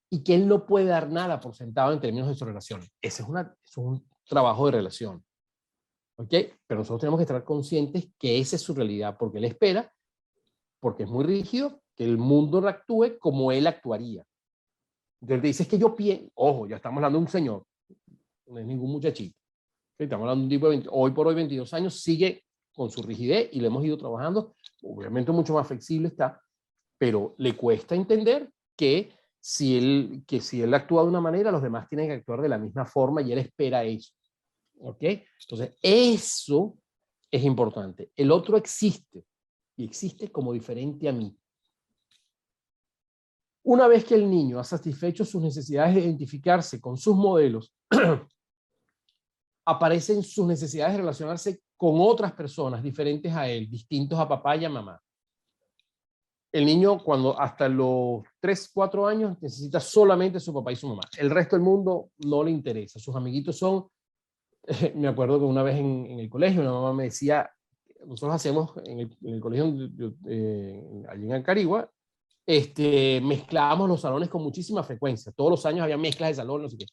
y que él no puede dar nada por sentado en términos de sus relaciones. Ese es un trabajo de relación. ¿Ok? Pero nosotros tenemos que estar conscientes que esa es su realidad, porque él espera, porque es muy rígido, que el mundo actúe como él actuaría. Entonces dice, es que yo pienso, ojo, ya estamos hablando de un señor, no es ningún muchachito. Estamos hablando de un tipo de hoy por hoy 22 años, sigue con su rigidez y lo hemos ido trabajando, obviamente mucho más flexible está, pero le cuesta entender que si él actúa de una manera, los demás tienen que actuar de la misma forma y él espera eso. ¿Ok? Entonces, eso es importante. El otro existe y existe como diferente a mí. Una vez que el niño ha satisfecho sus necesidades de identificarse con sus modelos, aparecen sus necesidades de relacionarse con otras personas diferentes a él, distintos a papá y a mamá. El niño cuando hasta los 3, 4 años necesita solamente su papá y su mamá. El resto del mundo no le interesa. Sus amiguitos son, me acuerdo que una vez en el colegio una mamá me decía, nosotros hacemos en el colegio allí en Ancarigua, mezclábamos los salones con muchísima frecuencia. Todos los años había mezclas de salón, no sé qué.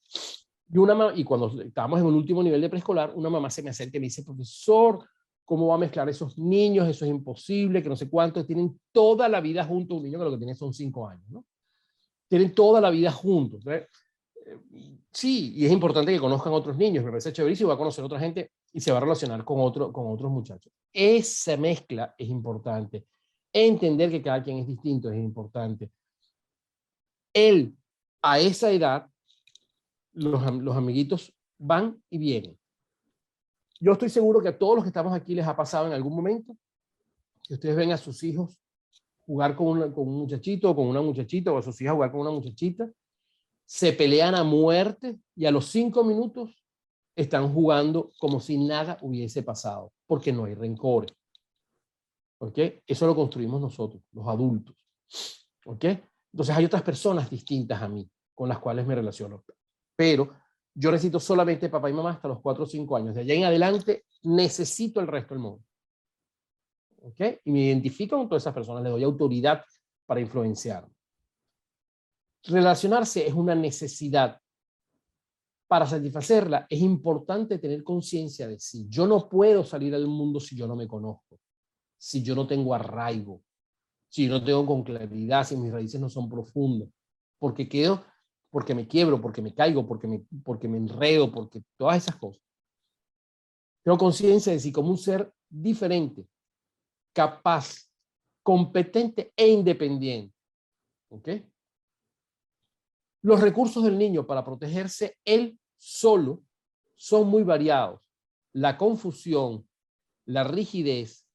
Y cuando estábamos en el último nivel de preescolar, una mamá se me acerca y me dice, profesor, ¿cómo va a mezclar esos niños? Eso es imposible, que no sé cuántos. Tienen toda la vida juntos, un niño que lo que tiene son 5 años, ¿no? Tienen toda la vida juntos. Sí, y es importante que conozcan otros niños, me parece chéverísimo, va a conocer a otra gente y se va a relacionar con otros muchachos. Esa mezcla es importante. Entender que cada quien es distinto es importante. Él, a esa edad, los amiguitos van y vienen. Yo estoy seguro que a todos los que estamos aquí les ha pasado en algún momento que ustedes ven a sus hijos jugar con un muchachito o con una muchachita, o a sus hijas jugar con una muchachita, se pelean a muerte y a los 5 minutos están jugando como si nada hubiese pasado, porque no hay rencores. ¿Ok? Eso lo construimos nosotros, los adultos. ¿Ok? Entonces hay otras personas distintas a mí con las cuales me relaciono. Pero yo necesito solamente papá y mamá hasta los 4 o 5 años. De allá en adelante necesito el resto del mundo. ¿Ok? Y me identifico con todas esas personas, les doy autoridad para influenciar. Relacionarse es una necesidad. Para satisfacerla es importante tener conciencia de sí. Yo no puedo salir al mundo si yo no me conozco, si yo no tengo arraigo, si yo no tengo con claridad, si mis raíces no son profundas, porque me quiebro, porque me caigo, porque me enredo, porque todas esas cosas. Tengo conciencia de sí como un ser diferente, capaz, competente e independiente. ¿Ok? Los recursos del niño para protegerse él solo son muy variados. La confusión, la rigidez,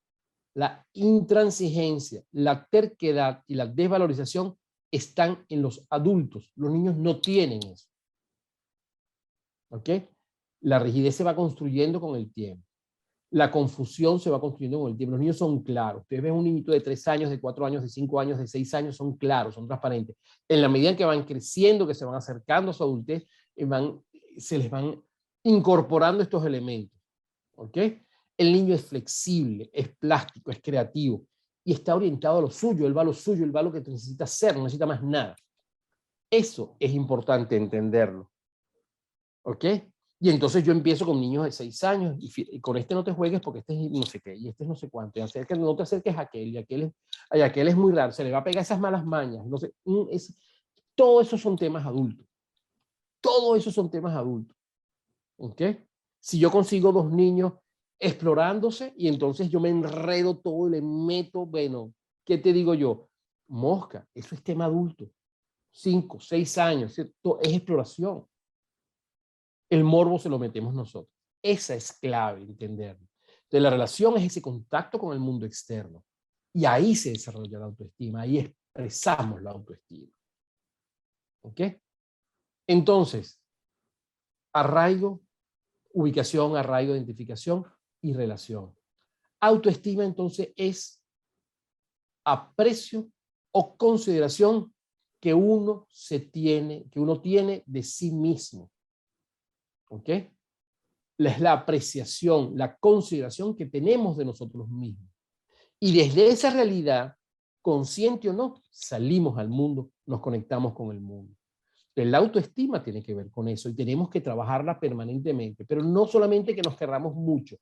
la intransigencia, la terquedad y la desvalorización están en los adultos. Los niños no tienen eso. ¿Ok? La rigidez se va construyendo con el tiempo. La confusión se va construyendo con el tiempo. Los niños son claros. Ustedes ven un niñito de 3 años, de 4 años, de 5 años, de 6 años, son claros, son transparentes. En la medida en que van creciendo, que se van acercando a su adultez, se les van incorporando estos elementos. ¿Ok? El niño es flexible, es plástico, es creativo y está orientado a lo suyo. Él va a lo suyo, él va a lo que necesita hacer, no necesita más nada. Eso es importante entenderlo. ¿Ok? Y entonces yo empiezo con niños de 6 años y con este no te juegues porque este es no sé qué y este es no sé cuánto. Y no te acerques a aquel y aquel es muy raro. Se le va a pegar esas malas mañas. No sé, todo eso son temas adultos. Todo eso son temas adultos. ¿Ok? Si yo consigo 2 niños explorándose y entonces yo me enredo todo y le meto, bueno, ¿qué te digo yo? Mosca, eso es tema adulto. 5, 6 años, ¿cierto? Es exploración. El morbo se lo metemos nosotros. Esa es clave, entenderlo. Entonces, la relación es ese contacto con el mundo externo. Y ahí se desarrolla la autoestima, ahí expresamos la autoestima. ¿Ok? Entonces, arraigo, ubicación, arraigo, identificación y relación. Autoestima, entonces, es aprecio o consideración que uno tiene de sí mismo. ¿Ok? Es la apreciación, la consideración que tenemos de nosotros mismos. Y desde esa realidad, consciente o no, salimos al mundo, nos conectamos con el mundo. Entonces, la autoestima tiene que ver con eso y tenemos que trabajarla permanentemente, pero no solamente que nos querramos mucho,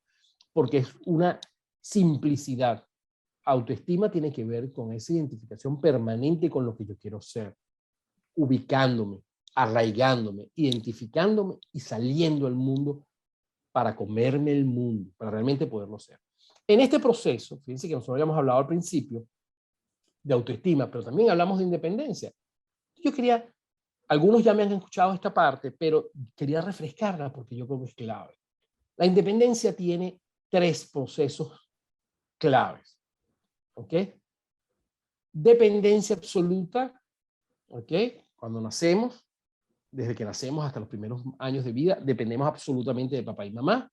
porque es una simplicidad. Autoestima tiene que ver con esa identificación permanente con lo que yo quiero ser, ubicándome, arraigándome, identificándome y saliendo al mundo para comerme el mundo, para realmente poderlo ser. En este proceso, fíjense que nosotros habíamos hablado al principio de autoestima, pero también hablamos de independencia. Yo quería, algunos ya me han escuchado esta parte, pero quería refrescarla porque yo creo que es clave. La independencia tiene 3 procesos claves. ¿Ok? Dependencia absoluta, ¿ok? Cuando nacemos, desde que nacemos hasta los primeros años de vida, dependemos absolutamente de papá y mamá.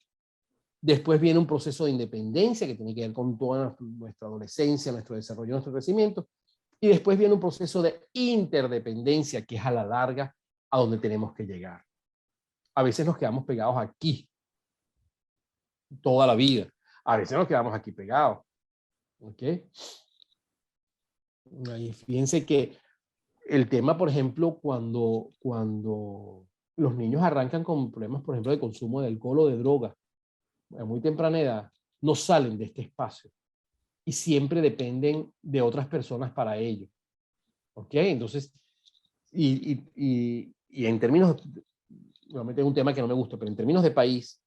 Después viene un proceso de independencia que tiene que ver con toda nuestra adolescencia, nuestro desarrollo, nuestro crecimiento. Y después viene un proceso de interdependencia, que es a la larga a donde tenemos que llegar. A veces nos quedamos pegados aquí toda la vida. A veces nos quedamos aquí pegados. ¿Ok? Ahí, fíjense que el tema, por ejemplo, cuando los niños arrancan con problemas, por ejemplo, de consumo de alcohol o de droga, a muy temprana edad, no salen de este espacio y siempre dependen de otras personas para ello. ¿Ok? Entonces, y en términos, nuevamente es un tema que no me gusta, pero en términos de país,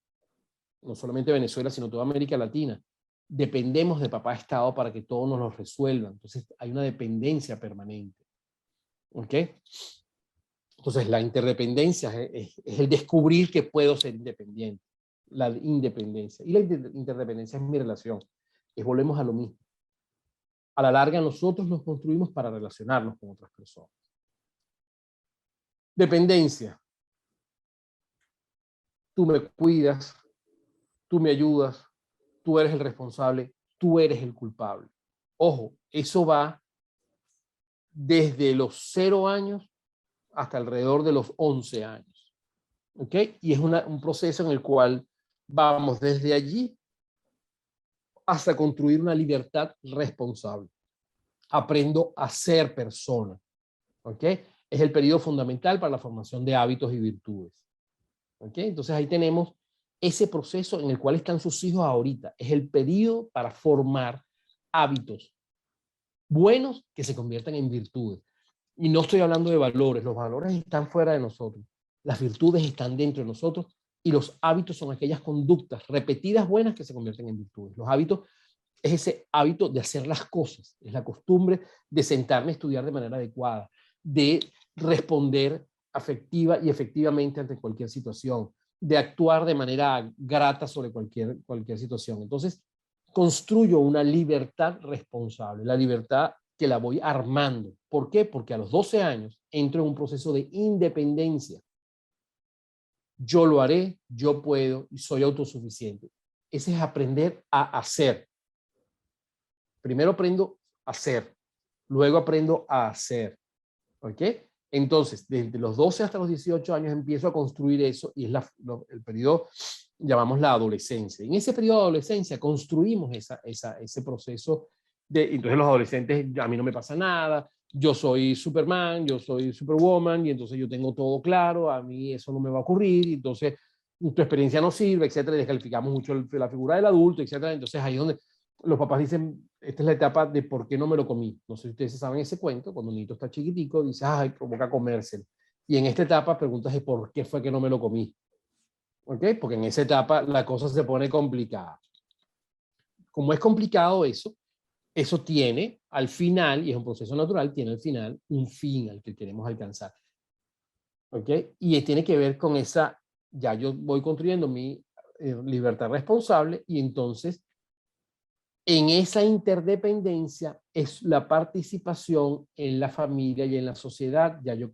no solamente Venezuela, sino toda América Latina, dependemos de papá Estado para que todo nos lo resuelva. Entonces, hay una dependencia permanente. ¿Ok? Entonces, la interdependencia es el descubrir que puedo ser independiente. La independencia. Y la interdependencia es mi relación. Volvemos a lo mismo. A la larga, nosotros nos construimos para relacionarnos con otras personas. Dependencia. Tú me cuidas, tú me ayudas, tú eres el responsable, tú eres el culpable. Ojo, eso va desde los 0 años hasta alrededor de los 11 años. ¿Ok? Y es un proceso en el cual vamos desde allí hasta construir una libertad responsable. Aprendo a ser persona. ¿Ok? Es el periodo fundamental para la formación de hábitos y virtudes. ¿Ok? Entonces ahí tenemos ese proceso en el cual están sus hijos ahorita. Es el periodo para formar hábitos buenos que se conviertan en virtudes. Y no estoy hablando de valores. Los valores están fuera de nosotros. Las virtudes están dentro de nosotros y los hábitos son aquellas conductas repetidas buenas que se convierten en virtudes. Los hábitos es ese hábito de hacer las cosas, es la costumbre de sentarme a estudiar de manera adecuada, de responder afectiva y efectivamente ante cualquier situación, de actuar de manera grata sobre cualquier situación. Entonces, construyo una libertad responsable, la libertad que la voy armando. ¿Por qué? Porque a los 12 años entro en un proceso de independencia. Yo lo haré, yo puedo y soy autosuficiente. Ese es aprender a hacer. Primero aprendo a hacer, luego aprendo a hacer. ¿Ok? Entonces, desde los 12 hasta los 18 años empiezo a construir eso y es el periodo, llamamos la adolescencia. En ese periodo de adolescencia construimos ese proceso de, entonces los adolescentes, a mí no me pasa nada, yo soy Superman, yo soy Superwoman y entonces yo tengo todo claro, a mí eso no me va a ocurrir, y entonces tu experiencia no sirve, etcétera, descalificamos mucho la figura del adulto, etcétera. Entonces ahí es donde los papás dicen, esta es la etapa de por qué no me lo comí. No sé si ustedes saben ese cuento, cuando un niño está chiquitico, dice, ay, provoca comérselo. Y en esta etapa preguntas de por qué fue que no me lo comí. ¿Ok? Porque en esa etapa la cosa se pone complicada. Como es complicado eso tiene al final, y es un proceso natural, tiene al final un fin al que queremos alcanzar. ¿Ok? Y tiene que ver con esa, ya yo voy construyendo mi libertad responsable y entonces en esa interdependencia es la participación en la familia y en la sociedad. Ya yo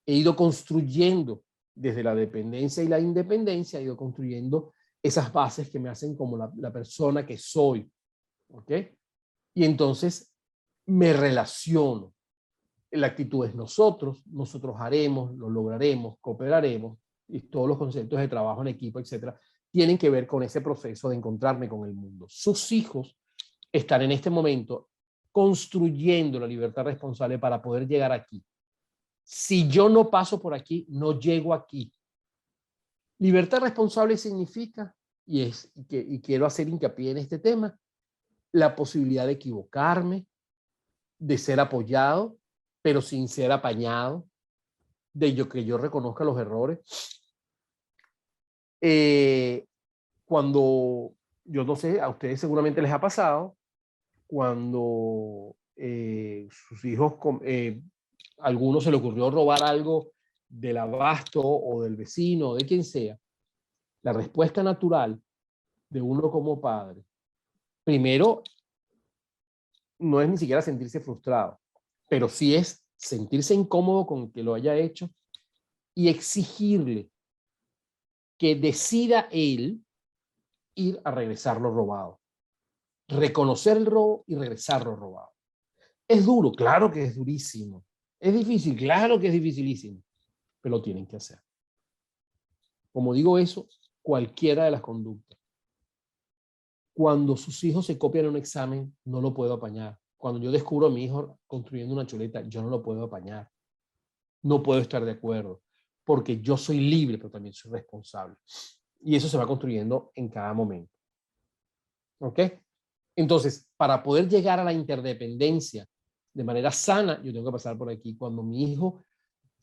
he ido construyendo desde la dependencia y la independencia, he ido construyendo esas bases que me hacen como la persona que soy. ¿Ok? Y entonces me relaciono. La actitud es nosotros haremos, lo lograremos, cooperaremos, y todos los conceptos de trabajo en equipo, etcétera, tienen que ver con ese proceso de encontrarme con el mundo. Sus hijos están en este momento construyendo la libertad responsable para poder llegar aquí. Si yo no paso por aquí, no llego aquí. Libertad responsable significa, y quiero hacer hincapié en este tema, la posibilidad de equivocarme, de ser apoyado, pero sin ser apañado, de que yo reconozca los errores. Cuando, yo no sé, a ustedes seguramente les ha pasado, cuando sus hijos, a alguno se le ocurrió robar algo del abasto o del vecino o de quien sea, la respuesta natural de uno como padre, primero, no es ni siquiera sentirse frustrado, pero sí es sentirse incómodo con que lo haya hecho y exigirle que decida él ir a regresar lo robado. Reconocer el robo y regresar lo robado. ¿Es duro? Claro que es durísimo. ¿Es difícil? Claro que es dificilísimo. Pero lo tienen que hacer. Como digo eso, cualquiera de las conductas. Cuando sus hijos se copian en un examen, no lo puedo apañar. Cuando yo descubro a mi hijo construyendo una chuleta, yo no lo puedo apañar. No puedo estar de acuerdo, porque yo soy libre, pero también soy responsable. Y eso se va construyendo en cada momento. ¿Ok? Entonces, para poder llegar a la interdependencia de manera sana, yo tengo que pasar por aquí. Cuando mi hijo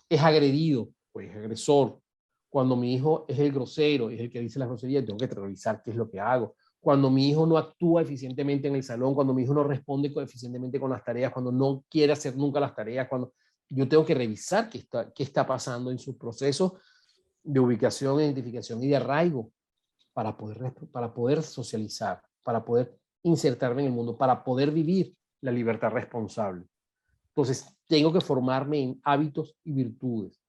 es agredido, pues es agresor. Cuando mi hijo es el grosero, es el que dice las groserías, tengo que revisar qué es lo que hago. Cuando mi hijo no actúa eficientemente en el salón, cuando mi hijo no responde eficientemente con las tareas, cuando no quiere hacer nunca las tareas, cuando yo tengo que revisar qué está pasando en sus procesos de ubicación, identificación y de arraigo para poder socializar, para poder insertarme en el mundo, para poder vivir la libertad responsable. Entonces, tengo que formarme en hábitos y virtudes.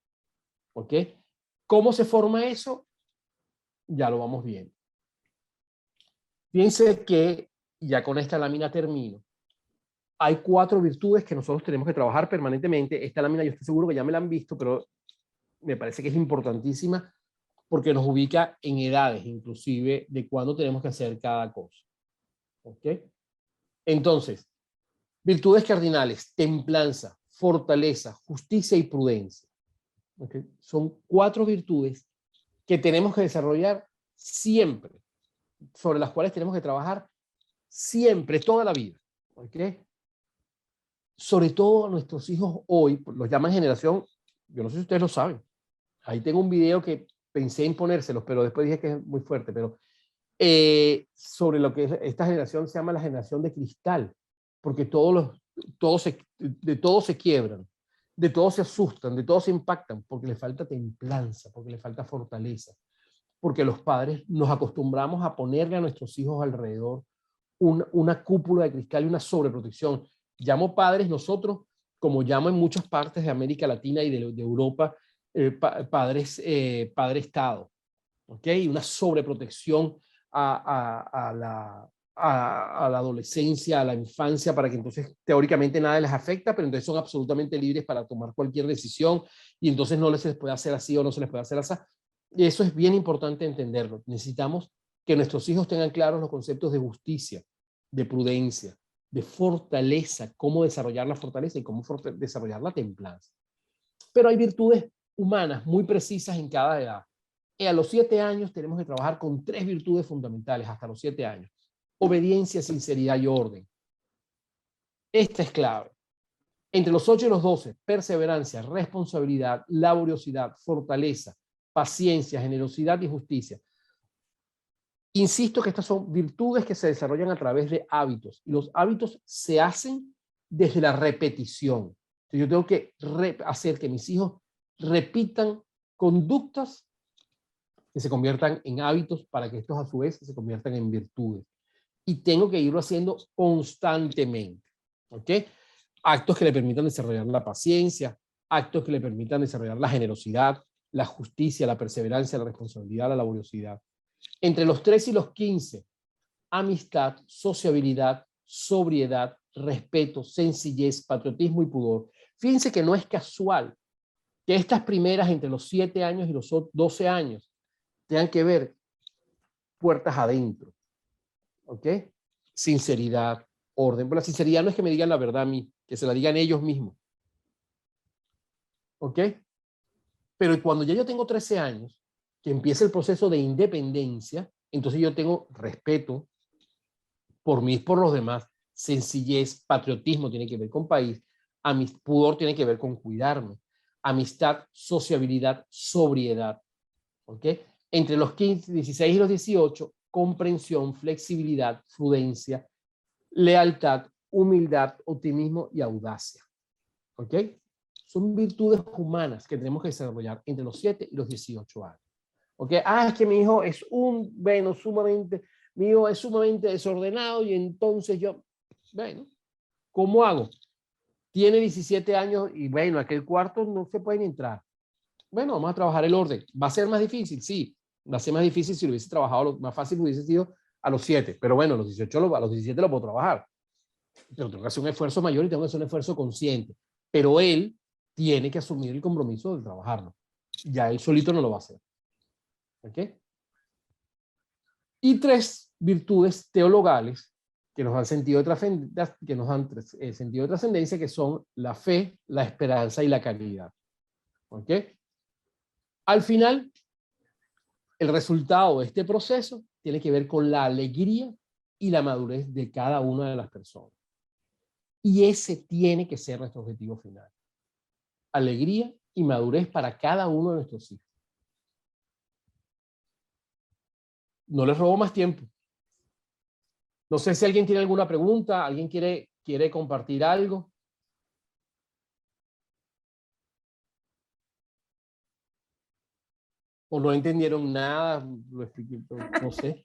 ¿Ok? ¿Cómo se forma eso? Ya lo vamos viendo. Fíjense que, ya con esta lámina termino, hay 4 virtudes que nosotros tenemos que trabajar permanentemente. Esta lámina yo estoy seguro que ya me la han visto, pero me parece que es importantísima porque nos ubica en edades, inclusive, de cuándo tenemos que hacer cada cosa. ¿Ok? Entonces, virtudes cardinales: templanza, fortaleza, justicia y prudencia. ¿Okay? Son 4 virtudes que tenemos que desarrollar siempre, sobre las cuales tenemos que trabajar siempre, toda la vida. ¿Okay? Sobre todo nuestros hijos hoy, los llaman generación, yo no sé si ustedes lo saben. Ahí tengo un video que pensé en ponérselos, pero después dije que es muy fuerte, pero sobre lo que es esta generación se llama la generación de cristal, porque de todo se quiebran, de todo se asustan, de todo se impactan, porque les falta templanza, porque les falta fortaleza, porque los padres nos acostumbramos a ponerle a nuestros hijos alrededor una cúpula de cristal y una sobreprotección. Llamo padres nosotros, como llamo en muchas partes de América Latina y de Europa, padre Estado, ¿ok? Y una sobreprotección a la adolescencia, a la infancia, para que entonces teóricamente nada les afecta, pero entonces son absolutamente libres para tomar cualquier decisión y entonces no se les puede hacer así o no se les puede hacer así. Y eso es bien importante entenderlo. Necesitamos que nuestros hijos tengan claros los conceptos de justicia, de prudencia, de fortaleza, cómo desarrollar la fortaleza y cómo desarrollar la templanza. Pero hay virtudes humanas muy precisas en cada edad. Y a los 7 años tenemos que trabajar con 3 virtudes fundamentales, hasta los 7 años. Obediencia, sinceridad y orden. Esta es clave. Entre los 8 y los 12, perseverancia, responsabilidad, laboriosidad, fortaleza, paciencia, generosidad y justicia. Insisto que estas son virtudes que se desarrollan a través de hábitos, y los hábitos se hacen desde la repetición. Entonces yo tengo que hacer que mis hijos repitan conductas que se conviertan en hábitos para que estos a su vez se conviertan en virtudes. Y tengo que irlo haciendo constantemente. ¿Ok? Actos que le permitan desarrollar la paciencia, actos que le permitan desarrollar la generosidad, la justicia, la perseverancia, la responsabilidad, la laboriosidad. Entre los 3 y los 15, amistad, sociabilidad, sobriedad, respeto, sencillez, patriotismo y pudor. Fíjense que no es casual que estas primeras, entre los 7 años y los 12 años, tengan que ver puertas adentro. ¿Ok? Sinceridad, orden. Pero la sinceridad no es que me digan la verdad a mí, que se la digan ellos mismos. ¿Ok? Pero cuando ya yo tengo 13 años, que empieza el proceso de independencia, entonces yo tengo respeto por mí y por los demás, sencillez, patriotismo tiene que ver con país, pudor tiene que ver con cuidarme, amistad, sociabilidad, sobriedad. ¿Ok? Entre los 15, 16 y los 18, comprensión, flexibilidad, prudencia, lealtad, humildad, optimismo y audacia. ¿Ok? Son virtudes humanas que tenemos que desarrollar entre los 7 y los 18 años. ¿Ok? Es que mi hijo es mi hijo es sumamente desordenado y entonces ¿cómo hago? Tiene 17 años y bueno, aquel cuarto no se pueden entrar. Bueno, vamos a trabajar el orden. ¿Va a ser más difícil? Sí. Va a ser más difícil si lo hubiese trabajado, más fácil hubiese sido a los 7. Pero bueno, a los 17 lo puedo trabajar. pero tengo que hacer un esfuerzo mayor y tengo que hacer un esfuerzo consciente. Pero él tiene que asumir el compromiso de trabajarlo. Ya él solito no lo va a hacer. ¿Ok? Y 3 virtudes teologales que nos dan sentido de trascendencia, que son la fe, la esperanza y la caridad. ¿Ok? Al final, el resultado de este proceso tiene que ver con la alegría y la madurez de cada una de las personas. Y ese tiene que ser nuestro objetivo final. Alegría y madurez para cada uno de nuestros hijos. No les robo más tiempo. No sé si alguien tiene alguna pregunta, alguien quiere compartir algo. O no entendieron nada, lo expliqué, no sé.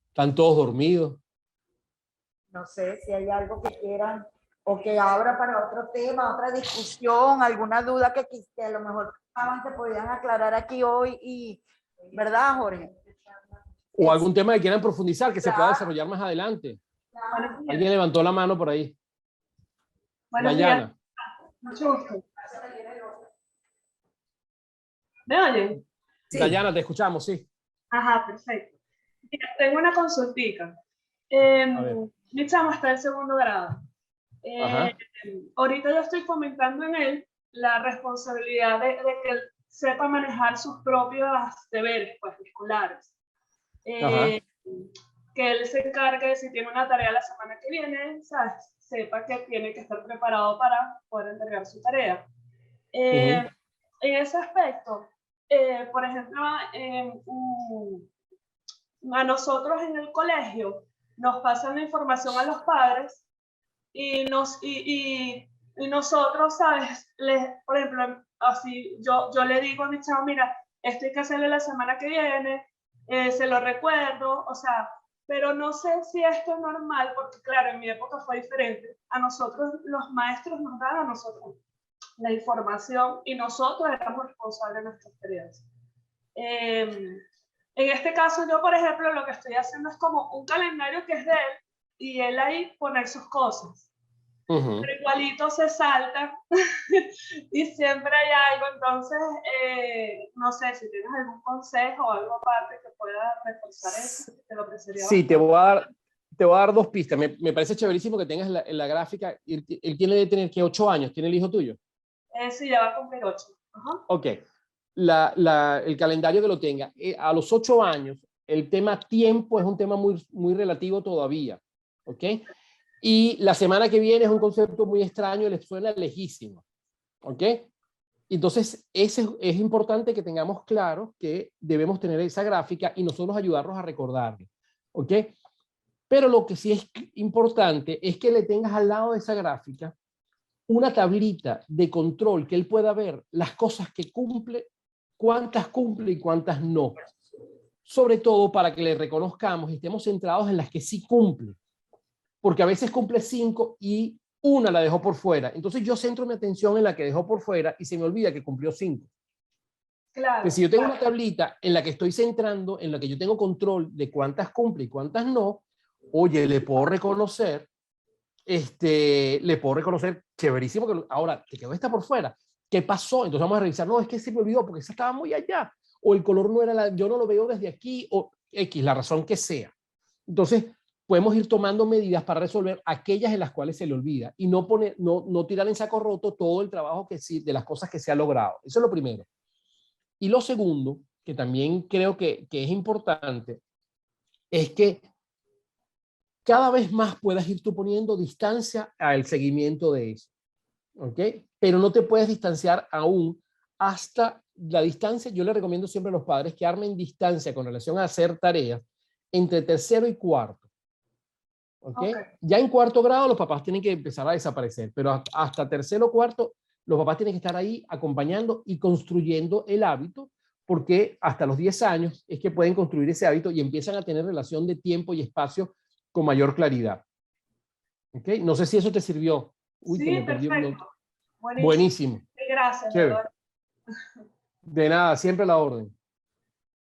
Están todos dormidos. No sé si hay algo que quieran o que abra para otro tema, otra discusión, alguna duda que a lo mejor pensaban que podían aclarar aquí hoy y, ¿verdad, Jorge? O algún tema que quieran profundizar, que se pueda Claro. desarrollar más adelante. Buenos días. Alguien levantó la mano por ahí. Buenos Dayana. días. Mucho gusto. ¿Me oyen? Sí. Dayana, te escuchamos, sí. Ajá, perfecto. Mira, tengo una consultica. ver. Mi chamo está en segundo grado. Ajá. Ahorita yo estoy fomentando en él la responsabilidad de que él sepa manejar sus propios deberes pues, escolares. Ajá. Que él se encargue, si tiene una tarea la semana que viene, ¿sabes? Sepa que tiene que estar preparado para poder entregar su tarea. En ese aspecto, por ejemplo, a nosotros en el colegio nos pasan la información a los padres y nosotros, ¿sabes? Por ejemplo, así yo le digo a mi chavo, mira, esto hay que hacerle la semana que viene, se lo recuerdo, o sea, pero no sé si esto es normal, porque claro, en mi época fue diferente. A nosotros, los maestros nos dan a nosotros la información y nosotros éramos responsables de nuestras tareas. En este caso, yo, por ejemplo, lo que estoy haciendo es como un calendario que es de él y él ahí poner sus cosas. Pero igualito se salta y siempre hay algo. Entonces, no sé si tienes algún consejo o algo aparte que pueda reforzar eso, te lo apreciaría Sí, bastante. te voy a dar 2 pistas. Me parece chéverísimo que tengas en la gráfica. Él tiene de tener que 8 años. ¿Tiene el hijo tuyo? Sí, ya va a cumplir 8. Ajá. Ok. El calendario que lo tenga. A los 8 años, el tema tiempo es un tema muy, muy relativo todavía. ¿Ok? Y la semana que viene es un concepto muy extraño, les suena lejísimo. ¿Ok? Entonces, es importante que tengamos claro que debemos tener esa gráfica y nosotros ayudarlos a recordarlo. ¿Ok? Pero lo que sí es importante es que le tengas al lado de esa gráfica una tablita de control que él pueda ver las cosas que cumple, cuántas cumple y cuántas no. Sobre todo para que le reconozcamos y estemos centrados en las que sí cumple. Porque a veces cumple 5 y una la dejó por fuera. Entonces yo centro mi atención en la que dejó por fuera y se me olvida que cumplió 5. Claro. Entonces, si yo tengo una tablita en la que estoy centrando, en la que yo tengo control de cuántas cumple y cuántas no, oye, le puedo reconocer, chéverísimo, que ahora te quedó esta por fuera. ¿Qué pasó? Entonces vamos a revisar, no, es que se me olvidó porque esa estaba muy allá, o el color no era yo no lo veo desde aquí, o X, la razón que sea. Entonces, podemos ir tomando medidas para resolver aquellas en las cuales se le olvida y no tirar en saco roto todo el trabajo que sí, de las cosas que se ha logrado. Eso es lo primero. Y lo segundo, que también creo que es importante, es que cada vez más puedas ir tú poniendo distancia al seguimiento de eso. ¿Ok? Pero no te puedes distanciar aún hasta la distancia. Yo le recomiendo siempre a los padres que armen distancia con relación a hacer tareas entre tercero y cuarto. ¿Ok? Ya en cuarto grado los papás tienen que empezar a desaparecer, pero hasta tercero o cuarto los papás tienen que estar ahí acompañando y construyendo el hábito, porque hasta los 10 años es que pueden construir ese hábito y empiezan a tener relación de tiempo y espacio con mayor claridad. ¿Ok? No sé si eso te sirvió. Uy, Sí, que me perdí. perfecto. Buenísimo. Gracias. Chévere. De nada, siempre a la orden.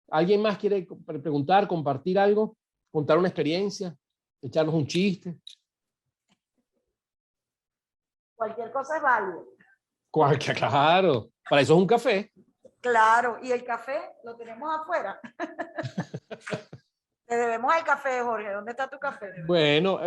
¿Alguien más quiere preguntar, compartir algo, contar una experiencia? echarnos un chiste. Cualquier cosa es válido. Claro, para eso es un café. Claro, y el café lo tenemos afuera. Te debemos el café, Jorge. ¿Dónde está tu café? Bueno,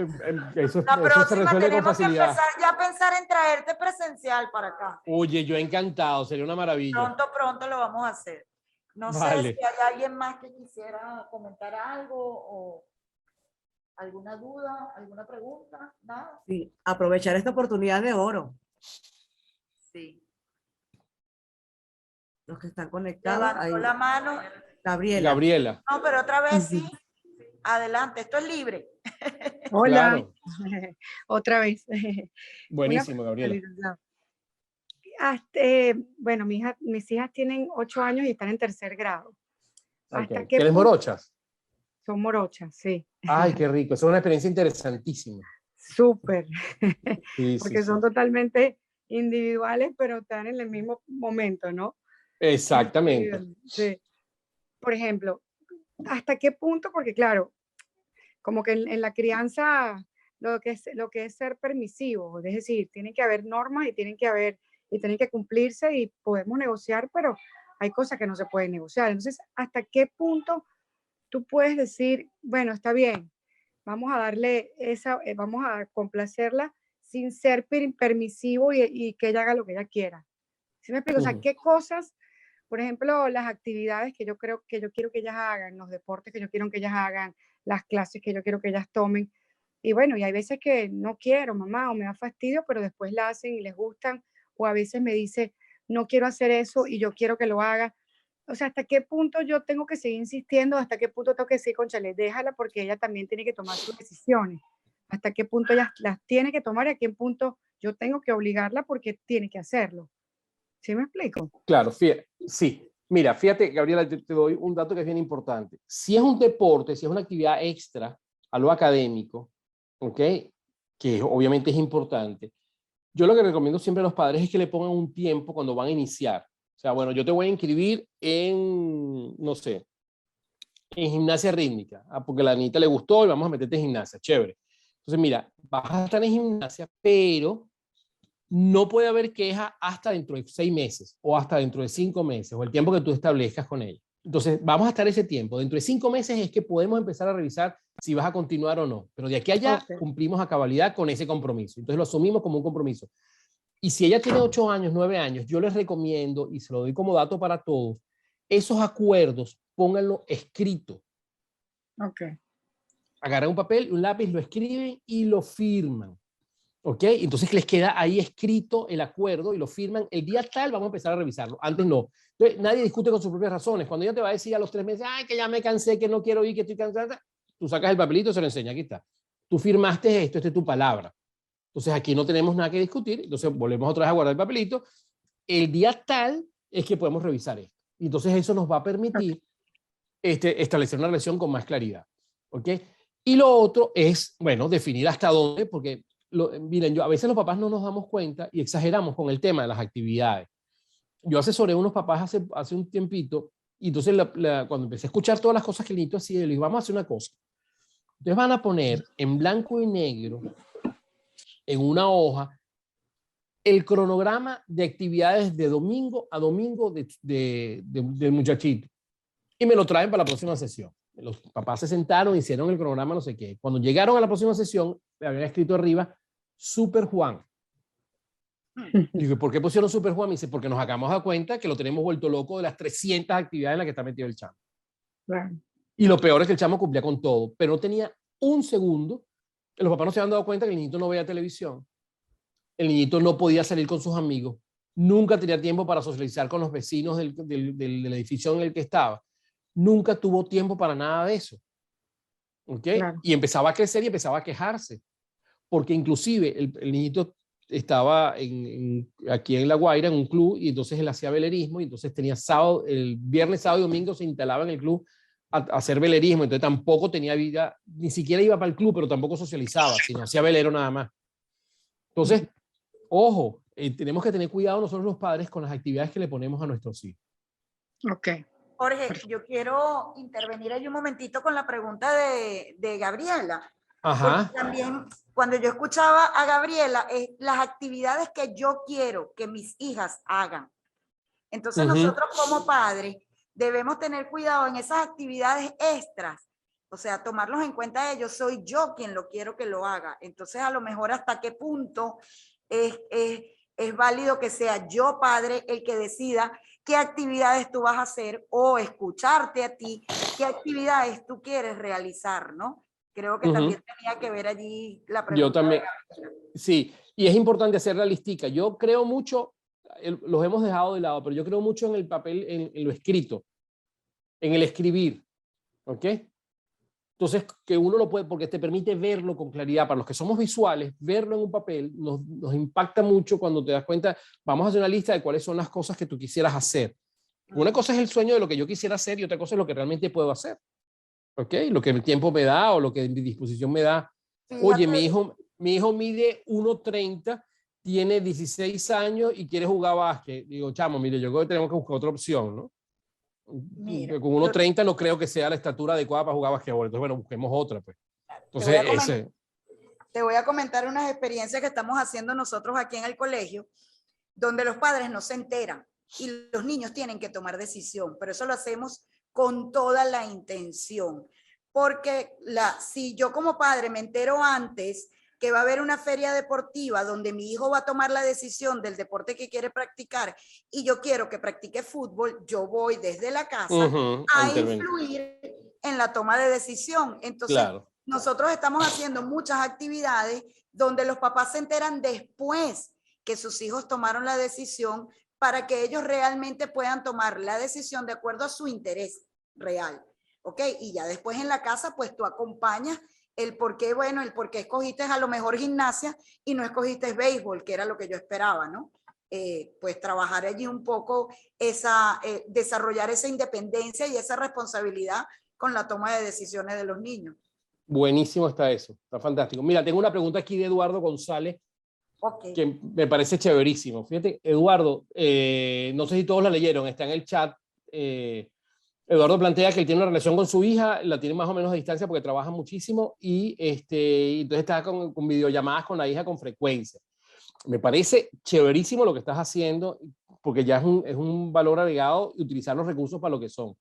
eso La se próxima resuelve con tenemos que facilidad. empezar ya a pensar en traerte presencial para acá. Oye, yo encantado, sería una maravilla. Pronto, pronto lo vamos a hacer. No sé Vale. si hay alguien más que quisiera comentar algo o alguna duda, alguna pregunta. Nada. Sí, aprovechar esta oportunidad de oro. Sí. Los que están conectados. Levantó Ahí. la mano. Gabriela. Gabriela, No, pero otra vez sí. Adelante, esto es libre. Hola, claro. otra vez. Buenísimo, Una Gabriela. pregunta. Bueno, mis hijas tienen 8 años y están en 3er grado. ¿Hasta Okay. qué ¿Tienes punto? morochas? Son morochas, sí. Ay, qué rico. Es una experiencia interesantísima. Súper. Sí, Porque sí, son sí. totalmente individuales, pero están en el mismo momento, ¿no? Exactamente. Sí. Por ejemplo, ¿hasta qué punto? Porque claro, como que en la crianza lo que es ser permisivo, es decir, tiene que haber normas y tienen que cumplirse y podemos negociar, pero hay cosas que no se pueden negociar. Entonces, ¿hasta qué punto tú puedes decir, bueno, está bien, vamos a darle vamos a complacerla sin ser permisivo y que ella haga lo que ella quiera? ¿Sí me explico? O sea, Ujú. ¿qué cosas, por ejemplo, las actividades que yo quiero que ellas hagan, los deportes que yo quiero que ellas hagan, las clases que yo quiero que ellas tomen? Y bueno, y hay veces que no quiero, mamá, o me da fastidio, pero después la hacen y les gustan, o a veces me dice, no quiero hacer eso y yo quiero que lo haga. O sea, ¿hasta qué punto yo tengo que seguir insistiendo? ¿Hasta qué punto tengo que decir, cónchale, déjala porque ella también tiene que tomar sus decisiones? ¿Hasta qué punto ella las tiene que tomar y a qué punto yo tengo que obligarla porque tiene que hacerlo? ¿Sí me explico? Claro, sí. Mira, fíjate, Gabriela, te doy un dato que es bien importante. Si es un deporte, si es una actividad extra a lo académico, ¿ok? Que obviamente es importante. Yo lo que recomiendo siempre a los padres es que le pongan un tiempo cuando van a iniciar. O sea, bueno, yo te voy a inscribir en, no sé, en gimnasia rítmica, porque a la niñita le gustó y vamos a meterte en gimnasia, chévere. Entonces, mira, vas a estar en gimnasia, pero no puede haber queja hasta dentro de 6 meses o hasta dentro de 5 meses o el tiempo que tú establezcas con ella. Entonces, vamos a estar ese tiempo. Dentro de 5 meses es que podemos empezar a revisar si vas a continuar o no. Pero de aquí a allá Okay. cumplimos a cabalidad con ese compromiso. Entonces, lo asumimos como un compromiso. Y si ella tiene 8 años, 9 años, yo les recomiendo, y se lo doy como dato para todos, esos acuerdos, pónganlo escrito. Ok. Agarran un papel, un lápiz, lo escriben y lo firman. ¿Ok? Entonces les queda ahí escrito el acuerdo y lo firman. El día tal vamos a empezar a revisarlo. Antes no. Entonces, nadie discute con sus propias razones. Cuando ella te va a decir a los 3 meses, ay, que ya me cansé, que no quiero ir, que estoy cansada, tú sacas el papelito y se lo enseña. Aquí está. Tú firmaste esto, esta es tu palabra. Entonces aquí no tenemos nada que discutir. Entonces volvemos otra vez a guardar el papelito. El día tal es que podemos revisar esto. Entonces eso nos va a permitir establecer una relación con más claridad. ¿Ok? Y lo otro es, bueno, definir hasta dónde, porque miren, a veces los papás no nos damos cuenta y exageramos con el tema de las actividades. Yo asesoré a unos papás hace un tiempito y entonces cuando empecé a escuchar todas las cosas que el niño hacía, le dije, vamos a hacer una cosa. Entonces van a poner en blanco y negro, en una hoja, el cronograma de actividades de domingo a domingo del muchachito. Y me lo traen para la próxima sesión. Los papás se sentaron, hicieron el cronograma, no sé qué. Cuando llegaron a la próxima sesión, le habían escrito arriba, Super Juan. Dije, ¿por qué pusieron Super Juan? Me dice, porque nos acabamos de dar cuenta que lo tenemos vuelto loco de las 300 actividades en las que está metido el chamo. Claro. Y lo peor es que el chamo cumplía con todo, pero no tenía un segundo. Los papás no se habían dado cuenta que el niñito no veía televisión. El niñito no podía salir con sus amigos. Nunca tenía tiempo para socializar con los vecinos del edificio en el que estaba. Nunca tuvo tiempo para nada de eso. ¿Ok? Claro. Y empezaba a crecer y empezaba a quejarse. Porque inclusive el niñito estaba aquí en La Guaira, en un club, y entonces él hacía velerismo, y entonces tenía el viernes, sábado y domingo se instalaba en el club a hacer velerismo, entonces tampoco tenía vida, ni siquiera iba para el club, pero tampoco socializaba, sino hacía velero nada más. Entonces, ojo, tenemos que tener cuidado nosotros los padres con las actividades que le ponemos a nuestros hijos. Ok. Jorge, yo quiero intervenir ahí un momentito con la pregunta de Gabriela. Ajá. También cuando yo escuchaba a Gabriela, las actividades que yo quiero que mis hijas hagan. Entonces nosotros como padres debemos tener cuidado en esas actividades extras, o sea, tomarlos en cuenta ellos, soy yo quien lo quiero que lo haga. Entonces a lo mejor hasta qué punto es válido que sea yo padre el que decida qué actividades tú vas a hacer o escucharte a ti, qué actividades tú quieres realizar, ¿no? Creo que también tenía que ver allí la pregunta. Yo también, sí, y es importante hacer la listica. Yo creo mucho, los hemos dejado de lado, pero yo creo mucho en el papel, en lo escrito, en el escribir, ¿ok? Entonces, que uno lo puede, porque te permite verlo con claridad. Para los que somos visuales, verlo en un papel nos impacta mucho cuando te das cuenta, vamos a hacer una lista de cuáles son las cosas que tú quisieras hacer. Una cosa es el sueño de lo que yo quisiera hacer y otra cosa es lo que realmente puedo hacer. ¿Ok? Lo que el tiempo me da o lo que mi disposición me da. Oye, mi hijo mide 1,30, tiene 16 años y quiere jugar básquet. Digo, chamo, mire, yo creo que tenemos que buscar otra opción, ¿no? Mira, con 1,30 no creo que sea la estatura adecuada para jugar básquetbol. Entonces, bueno, busquemos otra, pues. Entonces, te voy a comentar unas experiencias que estamos haciendo nosotros aquí en el colegio, donde los padres no se enteran y los niños tienen que tomar decisión, pero eso lo hacemos con toda la intención, porque si yo como padre me entero antes que va a haber una feria deportiva donde mi hijo va a tomar la decisión del deporte que quiere practicar y yo quiero que practique fútbol, yo voy desde la casa a influir en la toma de decisión. Entonces, claro, nosotros estamos haciendo muchas actividades donde los papás se enteran después que sus hijos tomaron la decisión para que ellos realmente puedan tomar la decisión de acuerdo a su interés real. ¿Ok? Y ya después en la casa, pues tú acompañas el por qué, bueno, el por qué escogiste a lo mejor gimnasia y no escogiste béisbol, que era lo que yo esperaba, ¿no? Pues trabajar allí un poco, desarrollar esa independencia y esa responsabilidad con la toma de decisiones de los niños. Buenísimo está eso, está fantástico. Mira, tengo una pregunta aquí de Eduardo González, que me parece chéverísimo. Fíjate, Eduardo, no sé si todos la leyeron, está en el chat. Eduardo plantea que él tiene una relación con su hija, la tiene más o menos a distancia porque trabaja muchísimo y entonces está con videollamadas con la hija con frecuencia. Me parece chéverísimo lo que estás haciendo porque ya es un valor agregado y utilizar los recursos para lo que son.